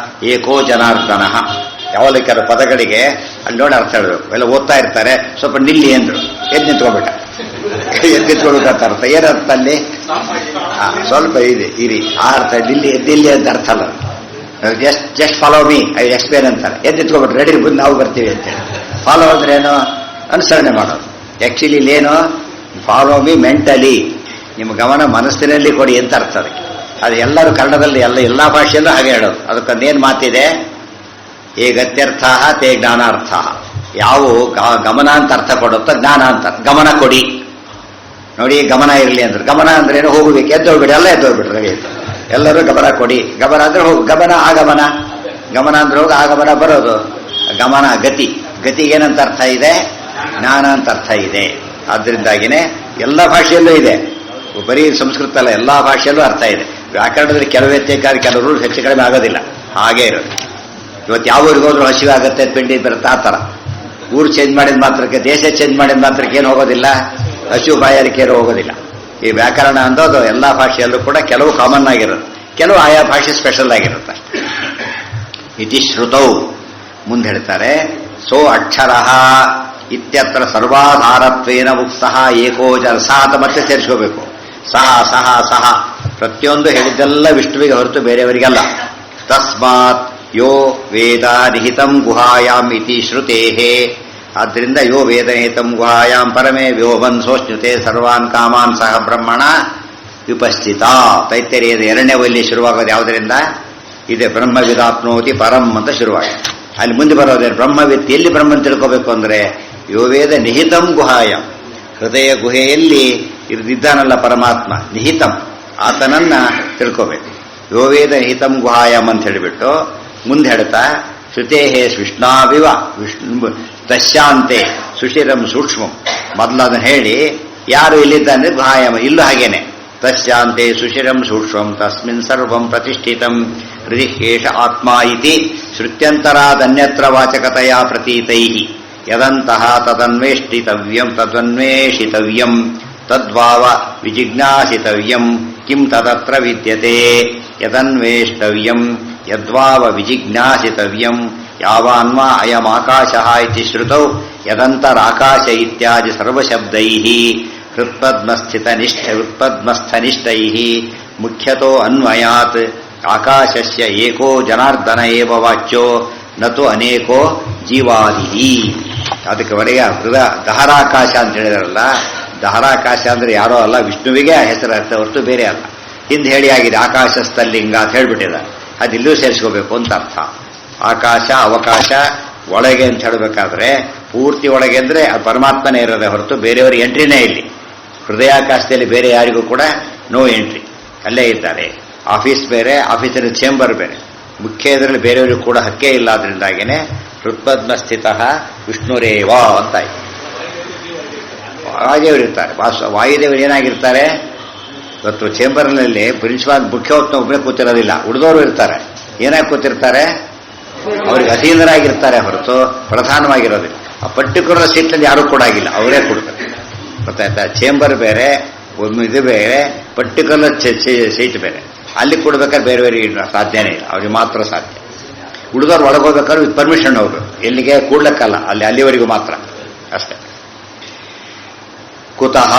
ಏಕೋ ಜನಾರ್ದನಃ. ಯಾವಾಗಲೂ ಕೆಲವು ಪದಗಳಿಗೆ ಅಲ್ಲಿ ನೋಡಿ ಅರ್ಥ ಹೇಳಬೇಕು. ಎಲ್ಲ ಓದ್ತಾ ಇರ್ತಾರೆ, ಸ್ವಲ್ಪ ನಿಲ್ಲಿ ಅಂದ್ರು, ಎದ್ದು ನಿಂತ್ಕೊಂಡ್ಬಿಟ್ಟ. ಎದ್ದು ನಿಂತ್ಕೊಳ್ಬೇಕಂತ ಅರ್ಥ ಏನರ್ಥ ಅಲ್ಲಿ? ಸ್ವಲ್ಪ ಇದೆ ಇರಿ, ಆ ಅರ್ಥ ಎದ್ದಿಲ್ಲಿ ಅಂತ ಅರ್ಥ ಅಲ್ಲ. Just follow me, I explain ಅಂತಾರೆ. ಎದ್ದು ನಿಂತ್ಕೊಂಡ್ಬಿಟ್ರೆ ರೆಡಿ ಬಂದು ನಾವು ಬರ್ತೀವಿ ಅಂತೇಳಿ. ಫಾಲೋ ಅಂದ್ರೆ ಏನು? ಅನುಸರಣೆ ಮಾಡೋದು. ಆಕ್ಚುಲಿ ಇಲ್ಲೇನು? ಫಾಲೋ ಮೀ ಮೆಂಟಲಿ, ನಿಮ್ಮ ಗಮನ ಮನಸ್ಸಿನಲ್ಲಿ ಕೊಡಿ ಅಂತ ಅರ್ಥ ಅದಕ್ಕೆ. ಅದು ಎಲ್ಲರೂ ಕನ್ನಡದಲ್ಲಿ ಎಲ್ಲ ಭಾಷೆಯಲ್ಲೂ ಹಾಗೆ ಹೇಳೋದು. ಅದಕ್ಕೊಂದೇನು ಮಾತಿದೆ? ಏ ಗತ್ಯರ್ಥ ತೇ ಜ್ಞಾನಾರ್ಥ. ಯಾವ ಗಮನ ಅಂತ ಅರ್ಥ ಕೊಡುತ್ತೋ ಜ್ಞಾನ ಅಂತ. ಗಮನ ಕೊಡಿ ನೋಡಿ, ಗಮನ ಇರಲಿ ಅಂದ್ರೆ. ಗಮನ ಅಂದ್ರೆ ಏನು? ಹೋಗ್ಬೇಕು, ಎದ್ದೋಗ್ಬಿಡಿ, ಎಲ್ಲ ಎದ್ದೋಗ್ಬಿಟ್ರೆ ಎಲ್ಲರೂ ಗಮನ ಕೊಡಿ. ಗಮನ ಅಂದ್ರೆ ಹೋಗು, ಗಮನ ಆಗಮನ. ಗಮನ ಅಂದ್ರೆ ಹೋಗಿ ಆಗಮನ ಬರೋದು. ಗಮನ ಗತಿ. ಗತಿಗೇನಂತ ಅರ್ಥ ಇದೆ? ಜ್ಞಾನ ಅಂತ ಅರ್ಥ ಇದೆ. ಆದ್ರಿಂದಾಗಿನೇ ಎಲ್ಲ ಭಾಷೆಯಲ್ಲೂ ಇದೆ, ಬರೀ ಸಂಸ್ಕೃತ ಅಲ್ಲ, ಎಲ್ಲ ಭಾಷೆಯಲ್ಲೂ ಅರ್ಥ ಇದೆ. ವ್ಯಾಕರಣದಲ್ಲಿ ಕೆಲವು ವ್ಯತ್ಯಾಸ, ಕೆಲವು ರೂಲ್ಸ್ ಹೆಚ್ಚು ಕಡಿಮೆ ಆಗೋದಿಲ್ಲ, ಹಾಗೇ ಇರೋದು. ಇವತ್ತು ಯಾವ ಊರಿಗೆ ಹೋದ್ರೂ ಹಸಿವೆ ಆಗುತ್ತೆ, ಪಿಂಡಿ ಬರುತ್ತೆ, ಆ ಥರ. ಊರು ಚೇಂಜ್ ಮಾಡಿದ ಮಾತ್ರಕ್ಕೆ, ದೇಶ ಚೇಂಜ್ ಮಾಡಿದ ಮಾತ್ರಕ್ಕೆ ಏನು ಹೋಗೋದಿಲ್ಲ, ಹಸಿವು ಬಾಯಾರಿಕೆ ಏನು ಹೋಗೋದಿಲ್ಲ. ಈ ವ್ಯಾಕರಣ ಅಂದೋದು ಎಲ್ಲ ಭಾಷೆಯಲ್ಲೂ ಕೂಡ ಕೆಲವು ಕಾಮನ್ ಆಗಿರುತ್ತೆ, ಕೆಲವು ಆಯಾ ಭಾಷೆ ಸ್ಪೆಷಲ್ ಆಗಿರುತ್ತೆ. ಇತಿ ಶ್ರುತೌ ಮುಂದೆ ಹೇಳ್ತಾರೆ, ಸೋ ಅಕ್ಷರಃ ಇತ್ಯತ್ರ ಸರ್ವಾಧಾರತ್ವೇನ ಉಕ್ತಃ ಏಕೋ ಜನ. ಸಹ ಅಂತ ಮತ್ತೆ ಸೇರಿಸ್ಕೋಬೇಕು. ಸಹ ಪ್ರತಿಯೊಂದು ಹೇಳಿದ್ದೆಲ್ಲ ವಿಷ್ಣುವಿಗೆ ಹೊರತು ಬೇರೆಯವರಿಗಲ್ಲ. ತಸ್ಮಾತ್ ಯೋ ವೇದ ನಿಹಿತಂ ಗುಹಾಯಾಮ್ ಇತಿ ಶ್ರುತೇಹೇ. ಆದ್ದರಿಂದ ಯೋ ವೇದ ನಿಹಿತಂ ಗುಹಾಯಾಮ್ ಪರಮೇ ವ್ಯೋಮನ್ ಸೋಷ್ಣುತೆ ಸರ್ವಾನ್ ಕಾಮಾನ್ ಸಹ ಬ್ರಹ್ಮಣ ವಿಪಸ್ಥಿತ. ತೈತ್ತರೀಯದ 2ನೇ ವಲ್ಲಿ ಶುರುವಾಗೋದು ಯಾವುದರಿಂದ? ಇದೆ ಬ್ರಹ್ಮವಿದಾಪ್ನೋತಿ ಪರಂ ಅಂತ ಶುರುವಾಗಿದೆ. ಅಲ್ಲಿ ಮುಂದೆ ಬರೋದೇನು? ಬ್ರಹ್ಮವಿತ್. ಎಲ್ಲಿ ಬ್ರಹ್ಮನ್ ತಿಳ್ಕೋಬೇಕು ಅಂದ್ರೆ ಯೋ ವೇದ ನಿಹಿತಂ ಗುಹಾಯಾಮ್, ಹೃದಯ ಗುಹೆಯಲ್ಲಿ ಇದ್ದಾನಲ್ಲ ಪರಮಾತ್ಮ, ನಿಹಿತಂ, ಆತನನ್ನ ತಿಳ್ಕೋಬೇಕು. ಯೋ ವೇದ ನಿಹಿತಂ ಗುಹಾಯಾಮ್ ಅಂತ ಹೇಳಿಬಿಟ್ಟು ಮುಂದೆ ಹೇಳ್ತಾ ಶ್ರುತೇಹೇ ವಿಷ್ಣಾವಿವ ವಿಷ್ಣು ತಸ್ಯಾಂತೆ ಸುಶಿರಂ ಸೂಕ್ಷ್ಮಂ. ಮೊದಲದನ್ನು ಹೇಳಿ ಯಾರು ಇಲ್ಲಿದ್ದಾನೆ ಗುಹಾಯಾಮ, ಇಲ್ಲೂ ಹಾಗೇನೆ. ತಸ್ಯಾಂತೆ ಸುಶಿರಂ ಸೂಕ್ಷ್ಮಂ ತಸ್ಮಿನ್ ಸರ್ವಂ ಪ್ರತಿಷ್ಠಿತಂ ಹೃದಿಹೇಷ ಆತ್ಮ ಇತಿ ಶ್ರುತ್ಯಂತರಾದನ್ಯತ್ರ ವಾಚಕತೆಯ ಪ್ರತೀತೈಃ ಯದಂತಹ ತದನ್ವೇಷ್ಟಿತವ್ಯಂ ತದ್ವಾವ ವಿಜಿಜ್ಞಾಸಿತವ್ಯಂ ಕಿಂ ತದತ್ರ ವಿದ್ಯತೆ ಯದನ್ವೇಷ್ಟವ್ಯಂ ಯದ್ವಾವ ವಿಜಿಜ್ಞಾಸಿತವ್ಯಂ ಯಾವಾನ್ವಾ ಅಯಮಾಕಾಶಃ ಇತಿ ಶ್ರುತೌ ಯದಂತರಾಕಾಶ ಇತ್ಯಾದಿ ಸರ್ವಶಬ್ದೈಃ ಹೃತ್ಪದ್ಮಸ್ಥನಿಷ್ಠೈಃ ಮುಖ್ಯತೋ ಅನ್ವಯಾತ್ ಆಕಾಶಸ್ಯ ಏಕೋ ಜನಾರ್ದನ ಏವ ವಾಚ್ಯೋ ನತು ಅನೇಕೋ ಜೀವಾದಿಹಿ. ಅದಕ್ಕೆ ವರೆಗೆ ದಹರಾಕಾಶ ಅಂತ ಹೇಳಿದಾರಲ್ಲ, ದಹರಾಕಾಶ ಅಂದ್ರೆ ಯಾರೋ ಅಲ್ಲ, ವಿಷ್ಣುವಿಗೆ ಹೆಸರು ಅರ್ಥ ಹೊರತು ಬೇರೆ ಅಲ್ಲ. ಹಿಂದೆ ಹೇಳಿ ಆಗಿದೆ ಆಕಾಶಸ್ಥಲಿಂಗ ಅಂತ ಹೇಳ್ಬಿಟ್ಟಿದ್ದಾರೆ. ಅದಿಲ್ಲೂ ಸೇರಿಸ್ಕೋಬೇಕು ಅಂತ ಅರ್ಥ. ಆಕಾಶ ಅವಕಾಶ ಒಳಗೆ ಅಂತ ಹೇಳಬೇಕಾದ್ರೆ ಪೂರ್ತಿ ಒಳಗೆ ಅಂದ್ರೆ ಪರಮಾತ್ಮನೇ ಇರೋದೇ ಹೊರತು ಬೇರೆಯವರು ಎಂಟ್ರಿನೇ ಇಲ್ಲಿ. ಹೃದಯಾಕಾಶದಲ್ಲಿ ಬೇರೆ ಯಾರಿಗೂ ಕೂಡ ನೋ ಎಂಟ್ರಿ, ಅಲ್ಲೇ ಇದ್ದಾರೆ. ಆಫೀಸ್ ಬೇರೆ, ಆಫೀಸಿನ ಚೇಂಬರ್ ಬೇರೆ, ಮುಖ್ಯ ಇದರಲ್ಲಿ ಬೇರೆಯವರು ಕೂಡ ಹಕ್ಕೇ ಇಲ್ಲ. ಅದರಿಂದಾಗಿನೇ ಹೃತ್ಪದ್ಮ ಸ್ಥಿತ ವಿಷ್ಣುರೇವ ಅಂತಾಯ್ತು. ವಾಯುದೇವರು ಇರ್ತಾರೆ. ವಾಯುದೇವರು ಏನಾಗಿರ್ತಾರೆ? ಇವತ್ತು ಚೇಂಬರ್ನಲ್ಲಿ ಪ್ರಿನ್ಸಿಪಾಲ್ ಮುಖ್ಯ ಹೊತ್ತು ಒಬ್ಬರೇ ಕೂತಿರೋದಿಲ್ಲ, ಉಳಿದವರು ಇರ್ತಾರೆ. ಏನಾಗಿ ಕೂತಿರ್ತಾರೆ? ಅವ್ರಿಗೆ ಅಧೀನರಾಗಿರ್ತಾರೆ ಹೊರತು ಪ್ರಧಾನವಾಗಿರೋದಿಲ್ಲ. ಆ ಪರ್ಟಿಕ್ಯುಲರ್ ಸೀಟ್ನಲ್ಲಿ ಯಾರೂ ಕೂಡ ಆಗಿಲ್ಲ, ಅವರೇ ಕೊಡ್ತಾರೆ. ಗೊತ್ತಾಯ್ತಾ? ಚೇಂಬರ್ ಬೇರೆ, ಒಂದು ಇದು ಬೇರೆ, ಪರ್ಟಿಕ್ಯುಲರ್ ಸೀಟ್ ಬೇರೆ. ಅಲ್ಲಿ ಕೊಡ್ಬೇಕಾದ್ರೆ ಬೇರೆ ಬೇರೆ ಸಾಧ್ಯನೇ ಇಲ್ಲ, ಅವ್ರಿಗೆ ಮಾತ್ರ ಸಾಧ್ಯ. ಉಳಿದವ್ರು ಒಳಗೋಗ್ಬೇಕಾದ್ರೆ ವಿತ್ ಪರ್ಮಿಷನ್ ಅವರು, ಎಲ್ಲಿಗೆ ಕೂಡ್ಲಕ್ಕಲ್ಲ, ಅಲ್ಲಿವರೆಗೂ ಮಾತ್ರ ಅಷ್ಟೇ. ಕುತಃ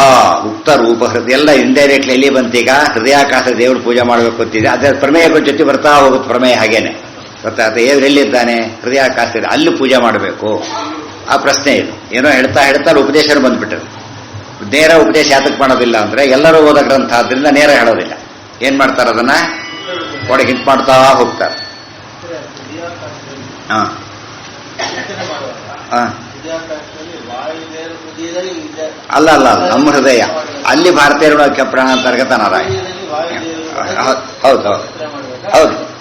ಉಕ್ತ ರೂಪ ಹೃದಯ ಎಲ್ಲ ಇಂಡೈರೆಕ್ಟ್ಲಿ ಎಲ್ಲಿ ಬಂತೀಗ? ಹೃದಯಾಕಾಶ ದೇವರು ಪೂಜೆ ಮಾಡಬೇಕು ಅಂತಿದೆ. ಅದರ ಪ್ರಮೇಯ ಜೊತೆ ಬರ್ತಾ ಹೋಗುತ್ತೆ ಪ್ರಮೇಯ ಹಾಗೇನೆ. ಗೊತ್ತಾಯ್ತಾ? ಎಲ್ಲಿದ್ದಾನೆ? ಹೃದಯಾಕಾಶದಲ್ಲಿ, ಅಲ್ಲಿ ಪೂಜೆ ಮಾಡಬೇಕು. ಆ ಪ್ರಶ್ನೆ ಇದು. ಏನೋ ಹೇಳ್ತಾ ಉಪದೇಶ ಬಂದ್ಬಿಟ್ಟರು. ನೇರ ಉಪದೇಶ ಯಾತಕ್ಕೆ ಮಾಡೋದಿಲ್ಲ ಅಂದ್ರೆ ಎಲ್ಲರೂ ಓದ ಗ್ರಂಥ ಆದ್ರಿಂದ ನೇರ ಹೇಳೋದಿಲ್ಲ. ಏನ್ ಮಾಡ್ತಾರೆ? ಅದನ್ನ ಒಳಗೆ ಹಿಂಟ್ ಮಾಡ್ತಾ ಹೋಗ್ತಾರೆ. ಅಲ್ಲ ನಮ್ಮ ಹೃದಯ ಅಲ್ಲಿ ಭಾರತೀಯರು ಪ್ರಾಣ ಅಂತರ್ಗತ ನಾರಾಯಣ. ಹೌದು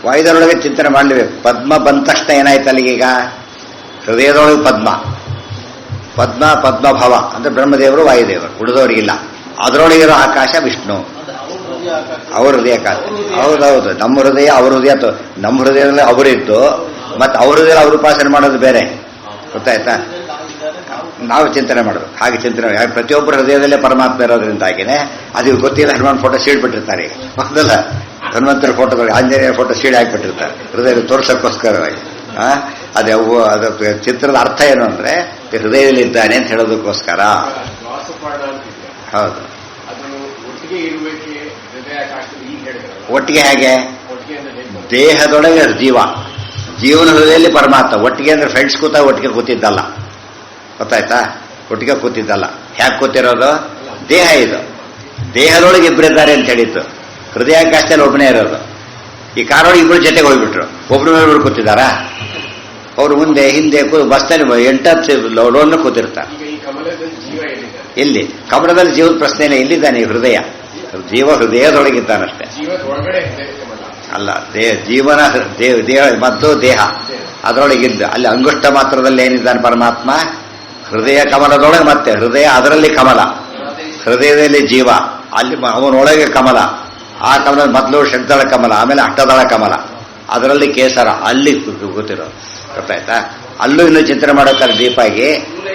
ವಾಯುದರೊಳಗೆ ಚಿಂತನೆ ಮಾಡಲೇಬೇಕು. ಪದ್ಮ ಬಂದ ತಕ್ಷಣ ಏನಾಯ್ತು ಅಲ್ಲಿಗೀಗ? ಹೃದಯದೊಳಗೆ ಪದ್ಮಭವ ಅಂದ್ರೆ ಬ್ರಹ್ಮದೇವರು ವಾಯುದೇವರು, ಉಳಿದವರಿಗಿಲ್ಲ. ಅದರೊಳಗಿರೋ ಆಕಾಶ ವಿಷ್ಣು, ಅವ್ರ ಹೃದಯ ಕಾಲ. ಹೌದೌದು, ನಮ್ಮ ಹೃದಯ ಅವ್ರ ಹೃದಯ. ನಮ್ಮ ಹೃದಯದಲ್ಲಿ ಅವರಿದ್ದು ಮತ್ತೆ ಅವ್ರ ಹೃದಯ ಅವ್ರ ಉಪಾಸನೆ ಮಾಡೋದು ಬೇರೆ. ಗೊತ್ತಾಯ್ತಾ? ನಾವು ಚಿಂತನೆ ಮಾಡಬೇಕು. ಹಾಗೆ ಚಿಂತನೆ ಪ್ರತಿಯೊಬ್ಬರ ಹೃದಯದಲ್ಲೇ ಪರಮಾತ್ಮ ಇರೋದ್ರಿಂದಾಗಿನೇ ಅದು ಗೊತ್ತಿಲ್ಲ. ಹನುಮಾನ್ ಫೋಟೋ ಶೀಡ್ ಬಿಟ್ಟಿರ್ತಾರೆ. ಮೊದಲ ಹನುಮಂತರ ಫೋಟೋದಲ್ಲಿ ಆಂಜನೇಯ ಫೋಟೋ ಶೀಡ್ ಹಾಕಿಬಿಟ್ಟಿರ್ತಾರೆ ಹೃದಯ ತೋರ್ಸೋಕ್ಕೋಸ್ಕರವಾಗಿ. ಅದು ಚಿತ್ರದ ಅರ್ಥ ಏನು ಅಂದ್ರೆ ಹೃದಯದಲ್ಲಿ ಇದ್ದಾನೆ ಅಂತ ಹೇಳೋದಕ್ಕೋಸ್ಕರ. ಹೌದು, ಒಟ್ಟಿಗೆ ಹೇಗೆ? ದೇಹದೊಳಗೆ ಜೀವ, ಜೀವನ ಹೃದಯದಲ್ಲಿ ಪರಮಾತ್ಮ. ಒಟ್ಟಿಗೆ ಅಂದ್ರೆ ಫ್ರೆಂಡ್ಸ್ ಒಟ್ಟಿಗೆ ಕೂತಿದ್ದಲ್ಲ, ಗೊತ್ತಾಯ್ತಾ? ಒಟ್ಟಿಗೆ ಕೂತಿದ್ದಲ್ಲ. ಹ್ಯಾಕೆ ಕೂತಿರೋದು? ದೇಹ ಇದು. ದೇಹದೊಳಗೆ ಇಬ್ಬರಿದ್ದಾರೆ ಅಂತ ಹೇಳಿತ್ತು. ಹೃದಯಾಕಾಶದಲ್ಲಿ ಒಬ್ಬನೇ ಇರೋದು. ಈ ಕಾರೊಳಗೆ ಇಬ್ಬರು ಜೊತೆಗೆ ಹೋಗ್ಬಿಟ್ರು. ಒಬ್ಬರು ಮೇಲೊಬ್ರು ಕೂತಿದ್ದಾರಾ? ಅವರು ಮುಂದೆ ಹಿಂದೆ ಬಸ್ನಲ್ಲಿ 8 ಲೋನ್ ಕೂತಿರ್ತಾರೆ. ಎಲ್ಲಿ? ಕಮಲದಲ್ಲಿ ಜೀವದ ಪ್ರಶ್ನೆ ಇಲ್ಲ. ಎಲ್ಲಿದ್ದಾನೆ ಹೃದಯ? ಜೀವ ಹೃದಯದೊಳಗಿದ್ದಾನಷ್ಟೇ. ಅಲ್ಲ, ಜೀವನ ದೇಹ ಮತ್ತು ದೇಹ ಅದರೊಳಗಿದ್ದ. ಅಲ್ಲಿ ಅಂಗುಷ್ಟ ಮಾತ್ರದಲ್ಲಿ ಏನಿದ್ದಾನೆ ಪರಮಾತ್ಮ? ಹೃದಯ ಕಮಲದೊಳಗೆ. ಮತ್ತೆ ಹೃದಯ ಅದರಲ್ಲಿ ಕಮಲ, ಹೃದಯದಲ್ಲಿ ಜೀವ, ಅಲ್ಲಿ ಅವನೊಳಗೆ ಕಮಲ. ಆ ಕಮಲ ಮೊದಲು ಷಡ್ದಳ ಕಮಲ, ಆಮೇಲೆ ಅಷ್ಟದಳ ಕಮಲ, ಅದರಲ್ಲಿ ಕೇಸರ. ಅಲ್ಲಿ ಗೊತ್ತಿರೋ, ಗೊತ್ತಾಯ್ತಾ? ಅಲ್ಲೂ ಇನ್ನು ಚಿಂತನೆ ಮಾಡೋಕ್ಕಾರೆ ಡೀಪಾಗಿ.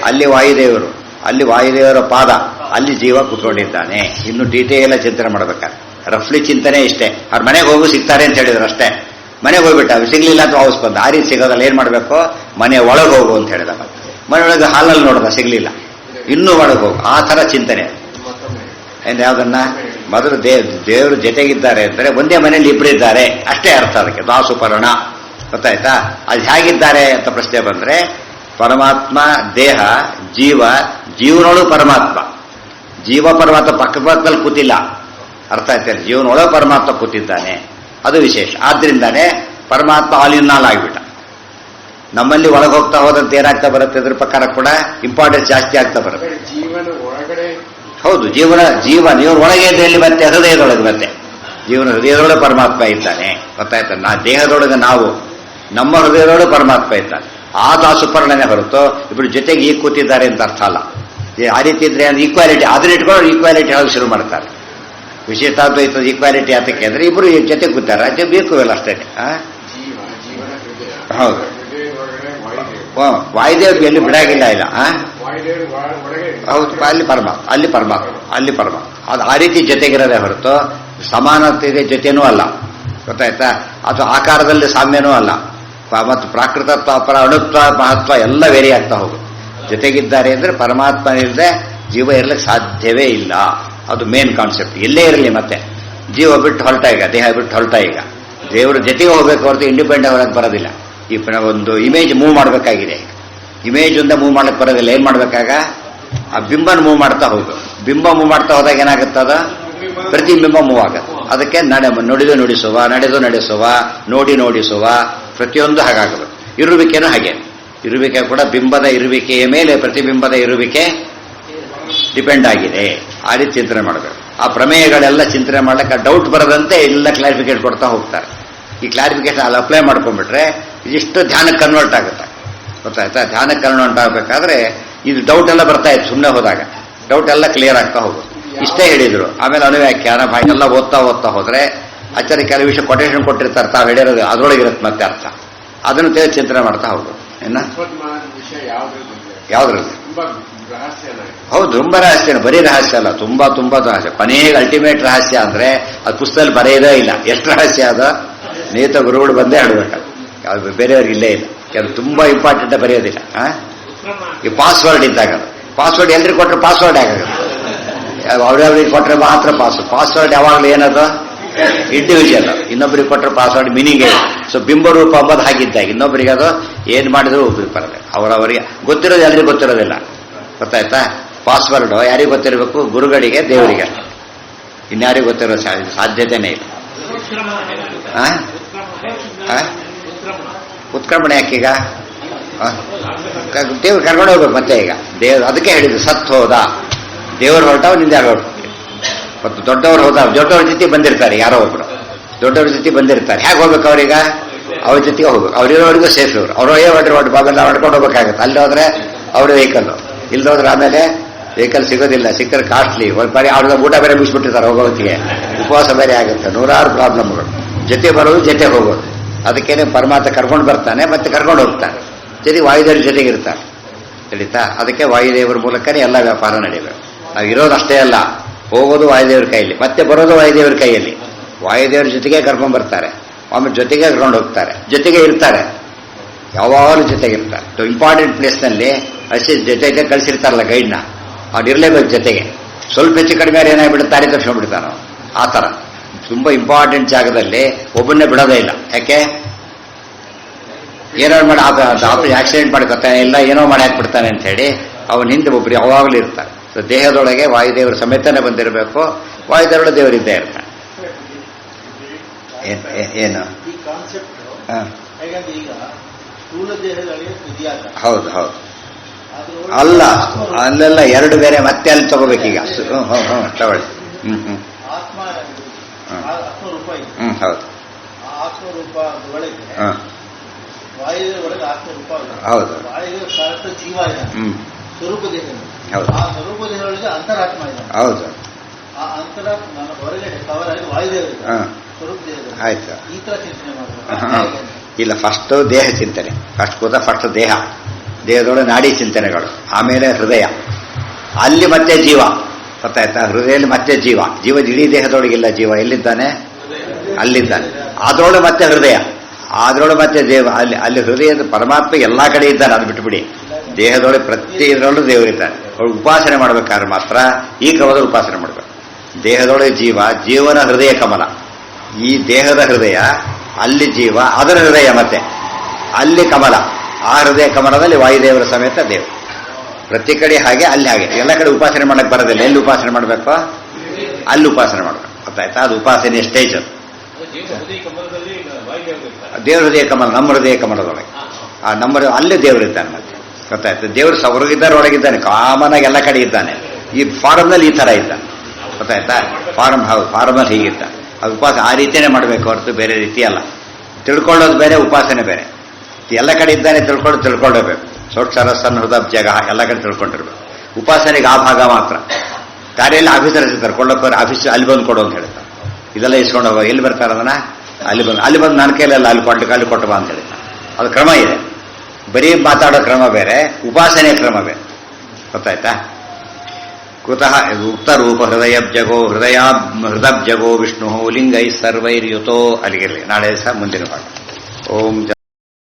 ಅಲ್ಲಿ ವಾಯುದೇವರು, ಅಲ್ಲಿ ವಾಯುದೇವರ ಪಾದ, ಅಲ್ಲಿ ಜೀವ ಕೂತ್ಕೊಂಡಿದ್ದಾನೆ. ಇನ್ನು ಡೀಟೇಲ್ ಚಿಂತನೆ ಮಾಡ್ಬೇಕಾರೆ ರಫ್ಲಿ ಚಿಂತನೆ ಇಷ್ಟೇ. ಅವ್ರ ಮನೆಗೆ ಹೋಗು ಸಿಗ್ತಾರೆ ಅಂತ ಹೇಳಿದ್ರು ಅಷ್ಟೇ. ಮನೆಗೆ ಹೋಗ್ಬಿಟ್ಟ, ಸಿಗ್ಲಿಲ್ಲ ಅಂತ ವಾಪಸ್ ಬಂದ. ಆ ರೀತಿ ಸಿಗೋದಲ್ಲ. ಏನ್ ಮಾಡ್ಬೇಕು? ಮನೆ ಒಳಗೆ ಹೋಗು ಅಂತ ಹೇಳಿದ. ಮನೆಯೊಳಗೆ ಹಾಲಲ್ಲಿ ನೋಡ್ದ, ಸಿಗ್ಲಿಲ್ಲ, ಇನ್ನೂ ಒಳಗೆ ಹೋಗು. ಆ ತರ ಚಿಂತನೆ. ಏನ್ ಯಾವ್ದನ್ನ? ಮೊದಲು ದೇವರು ಜೊತೆಗಿದ್ದಾರೆ ಅಂದರೆ ಒಂದೇ ಮನೆಯಲ್ಲಿ ಇಬ್ಬರಿದ್ದಾರೆ ಅಷ್ಟೇ ಅರ್ಥ. ಅದಕ್ಕೆ ದಾಸುಪರ್ಣ, ಗೊತ್ತಾಯ್ತಾ? ಅದು ಹೇಗಿದ್ದಾರೆ ಅಂತ ಪ್ರಶ್ನೆ ಬಂದ್ರೆ, ಪರಮಾತ್ಮ ದೇಹ, ಜೀವ, ಜೀವನೊಳು ಪರಮಾತ್ಮ. ಜೀವ ಪರಮಾತ್ಮ ಪಕ್ಕದಲ್ಲಿ ಕೂತಿಲ್ಲ, ಅರ್ಥ ಆಯ್ತಾರೆ? ಜೀವನೊಳಗೆ ಪರಮಾತ್ಮ ಕೂತಿದ್ದಾನೆ, ಅದು ವಿಶೇಷ. ಆದ್ರಿಂದಾನೆ ಪರಮಾತ್ಮ ಆಲ್ ಇನ್ ಆಲ್ ಆಗಿಬಿಟ್ಟ. ನಮ್ಮಲ್ಲಿ ಒಳಗೆ ಹೋಗ್ತಾ ಹೋದಂತೆ ಏನಾಗ್ತಾ ಬರುತ್ತೆ? ಇದ್ರ ಪ್ರಕಾರ ಕೂಡ ಇಂಪಾರ್ಟೆನ್ಸ್ ಜಾಸ್ತಿ ಆಗ್ತಾ ಬರುತ್ತೆ. ಹೌದು, ಜೀವನ ಒಳಗೆ ಎಲ್ಲಿ ಮತ್ತೆ? ಹೃದಯದೊಳಗೆ ಮತ್ತೆ. ಜೀವನ ಹೃದಯದೊಳಗೆ ಪರಮಾತ್ಮ ಇದ್ದಾನೆ, ಗೊತ್ತಾಯ್ತಾ? ದೇಹದೊಳಗೆ ನಾವು, ನಮ್ಮ ಹೃದಯದೊಳಗೆ ಪರಮಾತ್ಮ ಇದ್ದಾನೆ. ಆ ದಾಸುಪರ್ಣನೆ ಹೊರತು ಇಬ್ಬರು ಜೊತೆಗೆ ಈಗ ಕೂತಿದ್ದಾರೆ ಅಂತ ಅರ್ಥ ಅಲ್ಲ. ಆ ರೀತಿ ಇದ್ರೆ ಈಕ್ವಾಲಿಟಿ, ಅದನ್ನ ಇಟ್ಕೊಂಡು ಈಕ್ವಾಲಿಟಿ ಹೇಳೋಕೆ ಶುರು ಮಾಡ್ತಾರೆ. ವಿಶೇಷಾದ್ವೈತದ ಈಕ್ವಾಲಿಟಿ ಯಾತಕ್ಕೆ ಅಂದ್ರೆ ಇಬ್ಬರು ಜೊತೆ ಕೂತಾರೆ, ಅದೇ ಬೇಕು ಇಲ್ಲ ಅಷ್ಟೇ. ಹೌದು, ವಾಯುದೇವ್ ಎಲ್ಲಿ ಬಿಡಾಗಿಲ್ಲ ಇಲ್ಲ. ಹೌದು, ಅಲ್ಲಿ ಪರಮಾತ್ಮ. ಅದು ಆ ರೀತಿ ಜೊತೆಗಿರೋದೇ ಹೊರತು ಸಮಾನತೆ ಜೊತೆನೂ ಅಲ್ಲ, ಗೊತ್ತಾಯ್ತಾ? ಅದು ಆಕಾರದಲ್ಲಿ ಸಾಮ್ಯನೂ ಅಲ್ಲ. ಮತ್ತು ಪ್ರಾಕೃತತ್ವ, ಅಪರ, ಅಣುತ್ವ, ಮಹತ್ವ ಎಲ್ಲ ವೇರಿ ಆಗ್ತಾ ಹೋಗುದು. ಜೊತೆಗಿದ್ದಾರೆ ಅಂದ್ರೆ ಪರಮಾತ್ಮ ಇಲ್ಲದೆ ಜೀವ ಇರ್ಲಿಕ್ಕೆ ಸಾಧ್ಯವೇ ಇಲ್ಲ. ಅದು ಮೇನ್ ಕಾನ್ಸೆಪ್ಟ್. ಎಲ್ಲೇ ಇರಲಿ, ಮತ್ತೆ ಜೀವ ಬಿಟ್ಟು ಹೊರಟ ಈಗ, ದೇಹ ಬಿಟ್ಟು ಹೊರಟ ಈಗ, ದೇವರ ಜೊತೆಗೆ ಹೋಗ್ಬೇಕು ಹೊರತು ಇಂಡಿಪೆಂಡೆಂಟ್ ಹೊರಗೆ ಬರೋದಿಲ್ಲ. ಈ ಒಂದು ಇಮೇಜ್ ಮೂವ್ ಮಾಡಬೇಕಾಗಿದೆ. ಇಮೇಜ್ ಒಂದೇ ಮೂವ್ ಮಾಡಕ್ಕೆ ಬರೋದಿಲ್ಲ. ಏನ್ ಮಾಡ್ಬೇಕಾಗ? ಆ ಬಿಂಬನ ಮೂವ್ ಮಾಡ್ತಾ ಹೋಗು. ಬಿಂಬ ಮೂವ್ ಮಾಡ್ತಾ ಹೋದಾಗ ಏನಾಗುತ್ತದ? ಪ್ರತಿಬಿಂಬ ಮೂವ್ ಆಗುತ್ತೆ. ಅದಕ್ಕೆ ನುಡಿದು ನುಡಿಸುವ, ನಡೆದು ನಡೆಸುವ, ನೋಡಿ ನೋಡಿಸುವ, ಪ್ರತಿಯೊಂದು ಹಾಗಾಗಬೇಕು. ಇರುವಿಕೆನೂ ಹಾಗೆ. ಇರುವಿಕೆ ಕೂಡ ಬಿಂಬದ ಇರುವಿಕೆಯ ಮೇಲೆ ಪ್ರತಿಬಿಂಬದ ಇರುವಿಕೆ ಡಿಪೆಂಡ್ ಆಗಿದೆ. ಆ ರೀತಿ ಚಿಂತನೆ ಮಾಡಬೇಕು. ಆ ಪ್ರಮೇಯಗಳೆಲ್ಲ ಚಿಂತನೆ ಮಾಡ್ಲಿಕ್ಕೆ ಡೌಟ್ ಬರದಂತೆ ಎಲ್ಲ ಕ್ಲಾರಿಫಿಕೇಟ್ ಕೊಡ್ತಾ ಹೋಗ್ತಾರೆ. ಈ ಕ್ಲಾರಿಫಿಕೇಶನ್ ಅಲ್ಲಿ ಅಪ್ಲೈ ಮಾಡ್ಕೊಂಡ್ಬಿಟ್ರೆ ಇದಿಷ್ಟು ಧ್ಯಾನಕ್ಕೆ ಕನ್ವರ್ಟ್ ಆಗುತ್ತೆ, ಗೊತ್ತಾಯ್ತಾ? ಧ್ಯಾನಕ್ಕೆ ಕನ್ವರ್ಟ್ ಆಗಬೇಕಾದ್ರೆ ಇದು ಡೌಟ್ ಎಲ್ಲ ಬರ್ತಾ ಇತ್ತು. ಸುಮ್ಮನೆ ಹೋದಾಗ ಡೌಟ್ ಎಲ್ಲ ಕ್ಲಿಯರ್ ಆಗ್ತಾ ಹೋಗೋದು. ಇಷ್ಟೇ ಹೇಳಿದ್ರು. ಆಮೇಲೆ ಅನುವ್ಯಾಖ್ಯಾನ ಎಲ್ಲ ಓದ್ತಾ ಹೋದ್ರೆ ಆಚಾರ್ಯ ಕೆಲವು ವಿಷಯ ಕೊಟೇಶನ್ ಕೊಟ್ಟಿರ್ತಾರೆ, ತಾವು ಹೇಳಿರೋದು ಅದರೊಳಗಿರುತ್ತೆ ಮತ್ತೆ ಅರ್ಥ. ಅದನ್ನು ತಿಳಿದು ಚಿಂತನೆ ಮಾಡ್ತಾ ಹೋಗೋದು. ಯಾವ್ದ್ರಲ್ಲಿ? ಹೌದು, ತುಂಬ ರಹಸ್ಯ. ಬರೀ ರಹಸ್ಯ ಅಲ್ಲ, ತುಂಬಾ ರಹಸ್ಯ. ಕೊನೆಗೆ ಅಲ್ಟಿಮೇಟ್ ರಹಸ್ಯ ಅಂದ್ರೆ ಅದು ಪುಸ್ತಕದಲ್ಲಿ ಬರೆಯೋದೇ ಇಲ್ಲ. ಎಷ್ಟು ರಹಸ್ಯ ಅದ ನೇತ ಗುರುಗಳು ಬಂದೇ ಹೇಳ್ಬೇಕು. ಅದು ಬೇರೆಯವ್ರಿಗೆ ಇಲ್ಲೇ ಇಲ್ಲ. ಕೆಲವು ತುಂಬಾ ಇಂಪಾರ್ಟೆಂಟ್ ಬರೆಯೋದಿಲ್ಲ. ಈ ಪಾಸ್ವರ್ಡ್ ಇದ್ದಾಗ, ಪಾಸ್ವರ್ಡ್ ಎಲ್ರಿಗೆ ಕೊಟ್ಟರೆ ಪಾಸ್ವರ್ಡ್ ಆಗುತ್ತೆ. ಅವ್ರವ್ರಿಗೆ ಕೊಟ್ಟರೆ ಮಾತ್ರ ಪಾಸ್ವರ್ಡ್ ಯಾವಾಗಲೂ ಏನದು ಇಂಡಿವಿಜುವಲ್. ಇನ್ನೊಬ್ಬರಿಗೆ ಕೊಟ್ಟರೆ ಪಾಸ್ವರ್ಡ್ ಮೀನಿಂಗೇ. ಸೊ ಬಿಂಬರೂಪ ಅಂಬದು ಹಾಗಿದ್ದಾಗ ಇನ್ನೊಬ್ಬರಿಗೆ ಅದು ಏನ್ ಮಾಡಿದ್ರು ಬರಬೇಕು. ಅವರವರಿಗೆ ಗೊತ್ತಿರೋದು ಎಲ್ರಿಗೂ ಗೊತ್ತಿರೋದಿಲ್ಲ, ಗೊತ್ತಾಯ್ತಾ? ಪಾಸ್ವರ್ಡ್ ಯಾರಿಗೆ ಗೊತ್ತಿರಬೇಕು? ಗುರುಗಳಿಗೆ, ದೇವರಿಗೆ. ಇನ್ಯಾರಿಗೂ ಗೊತ್ತಿರೋ ಸಾಧ್ಯತೆನೇ ಇಲ್ಲ. ಉತ್ಕ್ರಮಣ ಯಾಕೀಗ? ದೇವ್ರು ಕರ್ಕೊಂಡು ಹೋಗ್ಬೇಕು ಮತ್ತೆ. ಈಗ ದೇವ್ರು ಅದಕ್ಕೆ ಹೇಳಿದ್ರು, ಸತ್ ಹೋದ ದೇವರು ಹೊರಟಾವ್, ನಿಂದ ಯಾರು ಹೊರಟು. ಮತ್ತು ದೊಡ್ಡವರು ಹೋದ, ದೊಡ್ಡವ್ರ ಜೊತೆ ಬಂದಿರ್ತಾರೆ, ಯಾರೋ ಒಬ್ರು ದೊಡ್ಡವ್ರ ಜೊತೆ ಬಂದಿರ್ತಾರೆ. ಹೇಗೆ ಹೋಗ್ಬೇಕು ಅವ್ರೀಗ? ಅವ್ರ ಜೊತೆಗೆ ಹೋಗ್ಬೇಕು. ಅವ್ರಿರೋವರೆಗೂ ಸೇಫ್. ಇವರು ಅವ್ರು ಬಾಬೆಲ್ಲ ಹೊಡ್ಕೊಂಡು ಹೋಗ್ಬೇಕಾಗತ್ತೆ. ಅಲ್ಲಿ ಹೋದ್ರೆ ಅವ್ರ ವೆಹಿಕಲ್, ಇಲ್ದೋದ್ರೆ ಆಮೇಲೆ ವೆಹಿಕಲ್ ಸಿಗೋದಿಲ್ಲ. ಸಿಕ್ಕರೆ ಕಾಸ್ಟ್ಲಿ. ಬರೀ ಅವ್ರಿಗೆ ಊಟ ಬೇರೆ ಮುಗಿಸ್ಬಿಟ್ಟಿರ್ತಾರೆ, ಹೋಗೋ ಹೊತ್ತಿಗೆ ಉಪವಾಸ ಬೇರೆ ಆಗುತ್ತೆ. ನೂರಾರು ಪ್ರಾಬ್ಲಮ್ಗಳು. ಜೊತೆ ಬರೋದು, ಜೊತೆ ಹೋಗೋದು. ಅದಕ್ಕೇನೆ ಪರಮಾತ್ಮ ಕರ್ಕೊಂಡು ಬರ್ತಾನೆ, ಮತ್ತೆ ಕರ್ಕೊಂಡು ಹೋಗ್ತಾನೆ. ಜೊತೆಗೆ ವಾಯುದೇವ್ರ ಜೊತೆಗಿರ್ತಾರೆ. ತಿಳಿತಾ? ಅದಕ್ಕೆ ವಾಯುದೇವರ ಮೂಲಕನೇ ಎಲ್ಲ ವ್ಯಾಪಾರ ನಡೆಯಬೇಕು. ನಾವು ಇರೋದಷ್ಟೇ ಅಲ್ಲ, ಹೋಗೋದು ವಾಯುದೇವರ ಕೈಯಲ್ಲಿ, ಮತ್ತೆ ಬರೋದು ವಾಯುದೇವರ ಕೈಯಲ್ಲಿ. ವಾಯುದೇವರ ಜೊತೆಗೆ ಕರ್ಕೊಂಡ್ ಬರ್ತಾರೆ, ಆಮೇಲೆ ಜೊತೆಗೆ ಕರ್ಕೊಂಡು ಹೋಗ್ತಾರೆ, ಜೊತೆಗೆ ಇರ್ತಾರೆ, ಯಾವಾಗಲೂ ಜೊತೆಗೆ ಇರ್ತಾರೆ. ಇಂಪಾರ್ಟೆಂಟ್ ಪ್ಲೇಸ್ನಲ್ಲಿ ಜೊತೆಗೆ ಕಳಿಸಿರ್ತಾರಲ್ಲ ಗೈಡ್ನ, ಅವ್ನು ಇರಲೇಬೇಕು ಜೊತೆಗೆ. ಸ್ವಲ್ಪ ಹೆಚ್ಚು ಕಡಿಮೆ ಏನಾಗ್ಬಿಡುತ್ತೆ, ದಾರಿ ತಪ್ಪಿಸ್ಕೊಂಡ್ಬಿಡ್ತಾನೋ ಆ ಥರ. ತುಂಬ ಇಂಪಾರ್ಟೆಂಟ್ ಜಾಗದಲ್ಲಿ ಒಬ್ಬನ್ನೇ ಬಿಡೋದೇ ಇಲ್ಲ. ಯಾಕೆ? ಏನಾದ್ರು ಮಾಡಿ ಆಕ್ಸಿಡೆಂಟ್ ಮಾಡ್ಕೊತಾನೆ, ಇಲ್ಲ ಏನೋ ಮಾಡಿ ಹಾಕ್ಬಿಡ್ತಾನೆ ಅಂತ ಹೇಳಿ ಅವನ ಹಿಂದೆ ಒಬ್ರು ಯಾವಾಗಲೂ ಇರ್ತಾರೆ. ಸೊ ದೇಹದೊಳಗೆ ವಾಯುದೇವರು ಸಮೇತನೇ ಬಂದಿರಬೇಕು, ವಾಯುದೇವರ ದೇವರಿದ್ದೇ ಇರ್ತಾನೆ. ಏನು ಹೌದು ಹೌದು ಅಲ್ಲ, ಅಲ್ಲೆಲ್ಲ ಎರಡು ಬೇರೆ, ಮತ್ತೆ ಅಲ್ಲಿ ತಗೋಬೇಕೀಗ. ತಗೊಳ್ಳಿ. ಹೌದು ಹೌದು ಹೌದು ಆಯ್ತು. ಇಲ್ಲ, ಫಸ್ಟ್ ದೇಹ ಚಿಂತನೆ, ಫಸ್ಟ್ ದೇಹದೊಳಗೆ ನಾಡಿ ಚಿಂತನೆಗಳು, ಆಮೇಲೆ ಹೃದಯ, ಅಲ್ಲಿ ಮತ್ತೆ ಜೀವ. ಗೊತ್ತಾಯ್ತಾ? ಹೃದಯದಲ್ಲಿ ಮತ್ತೆ ಜೀವ ಇಡೀ ದೇಹದೊಳಗಿಲ್ಲ. ಜೀವ ಎಲ್ಲಿದ್ದಾನೆ? ಅಲ್ಲಿದ್ದಾನೆ. ಅದರೊಳಗೆ ಮತ್ತೆ ಹೃದಯ, ಅದರೊಳಗೆ ಮತ್ತೆ ದೇವ. ಅಲ್ಲಿ ಹೃದಯದ ಪರಮಾತ್ಮ ಎಲ್ಲಾ ಕಡೆ ಇದ್ದಾನೆ, ಅದು ಬಿಟ್ಟುಬಿಡಿ. ದೇಹದೊಳಗೆ ಪ್ರತಿ ಇದರಲ್ಲೂ ದೇವರಿದ್ದಾನೆ. ಅವ್ರು ಉಪಾಸನೆ ಮಾಡ್ಬೇಕಾದ್ರೆ ಮಾತ್ರ ಈ ಕ್ರಮದಲ್ಲಿ ಉಪಾಸನೆ ಮಾಡಬೇಕು. ದೇಹದೊಳಗೆ ಜೀವನ ಹೃದಯ ಕಮಲ, ಈ ದೇಹದ ಹೃದಯ, ಅಲ್ಲಿ ಜೀವ, ಅದರ ಹೃದಯ, ಮತ್ತೆ ಅಲ್ಲಿ ಕಮಲ. ಆ ಹೃದಯ ಕಮಲದಲ್ಲಿ ವಾಯುದೇವರ ಸಮೇತ ದೇವರು ಪ್ರತಿ ಕಡೆ ಹಾಗೆ, ಅಲ್ಲಿ ಹಾಗೆ. ಎಲ್ಲ ಕಡೆ ಉಪಾಸನೆ ಮಾಡಕ್ಕೆ ಬರೋದಿಲ್ಲ. ಎಲ್ಲಿ ಉಪಾಸನೆ ಮಾಡಬೇಕು? ಅಲ್ಲಿ ಉಪಾಸನೆ ಮಾಡಬೇಕು. ಗೊತ್ತಾಯ್ತಾ? ಅದು ಉಪಾಸನೆಯ ಸ್ಟೇಜ್. ಅದು ದೇವ್ರ ಹೃದಯ ಕಮಲ, ನಮ್ಮ ಹೃದಯ ಕಮಲದೊಳಗೆ ಆ ನಮ್ಮ ಅಲ್ಲೇ ದೇವರಿದ್ದಾನೆ. ಮತ್ತೆ ಗೊತ್ತಾಯ್ತು? ದೇವರು ಹೊರಗಿದ್ದಾರೆ, ಒಳಗಿದ್ದಾನೆ, ಕಾಮನ್ ಆಗಿ ಎಲ್ಲ ಕಡೆ ಇದ್ದಾನೆ. ಈ ಫಾರಮ್ನಲ್ಲಿ ಈ ತರ ಇದ್ದಾನೆ. ಗೊತ್ತಾಯ್ತಾ? ಫಾರಮಲ್ಲಿ ಹೀಗಿದ್ದಾನೆ. ಅದು ಉಪವಾಸ ಆ ರೀತಿಯೇ ಮಾಡಬೇಕು ಹೊರತು ಬೇರೆ ರೀತಿ ಅಲ್ಲ. ತಿಳ್ಕೊಳ್ಳೋದು ಬೇರೆ, ಉಪಾಸನೆ ಬೇರೆ. ಎಲ್ಲ ಕಡೆ ಇದ್ದಾನೆ ತಿಳ್ಕೊಳ್ಳಬೇಕು. ಸೊಟ್ ಸರಸ್ಸನ್ ಹೃದಯ ಜಗ ಎಲ್ಲ ಕಡೆ ತಿಳ್ಕೊಂಡಿರ್ಬೇಕು. ಉಪಾಸನೆಗೆ ಆ ಭಾಗ ಮಾತ್ರ. ಕಾರ್ಯಲ್ಲಿ ಆಫೀಸರ್ ಇರ್ತಾರೆ, ಕೊಳ್ಳೋಕೆ ಆಫೀಸ್ ಅಲ್ಲಿ ಬಂದು ಕೊಡು ಅಂತ ಹೇಳ್ತಾರೆ. ಇದೆಲ್ಲ ಇಸ್ಕೊಂಡು ಹೋಗೋ, ಎಲ್ಲಿ ಬರ್ತಾರೆ ಅದನ್ನ? ಅಲ್ಲಿ ಬಂದು ನನ್ನ ಕೈಲೆಲ್ಲ ಅಲ್ಲಿ ಕೊಟ್ಟು ಬಾ ಅಂತ ಹೇಳ್ತಾರೆ. ಅದು ಕ್ರಮ ಇದೆ. ಬರೀ ಮಾತಾಡೋ ಕ್ರಮ ಬೇರೆ, ಉಪಾಸನೆಯ ಕ್ರಮ ಬೇರೆ. ಗೊತ್ತಾಯ್ತಾ? ಕುತಃ ಉಕ್ತರೂಪ ಹೃದಯಬ್ಜಗೋ ವಿಷ್ಣು ಲಿಂಗೈ ಸರ್ವೈರ್ಯುತೋ. ಅಲ್ಲಿಗಿರಲಿ, ನಾಳೆ ದಿವಸ ಮುಂದಿನ ಪಾಠ. ಓಂ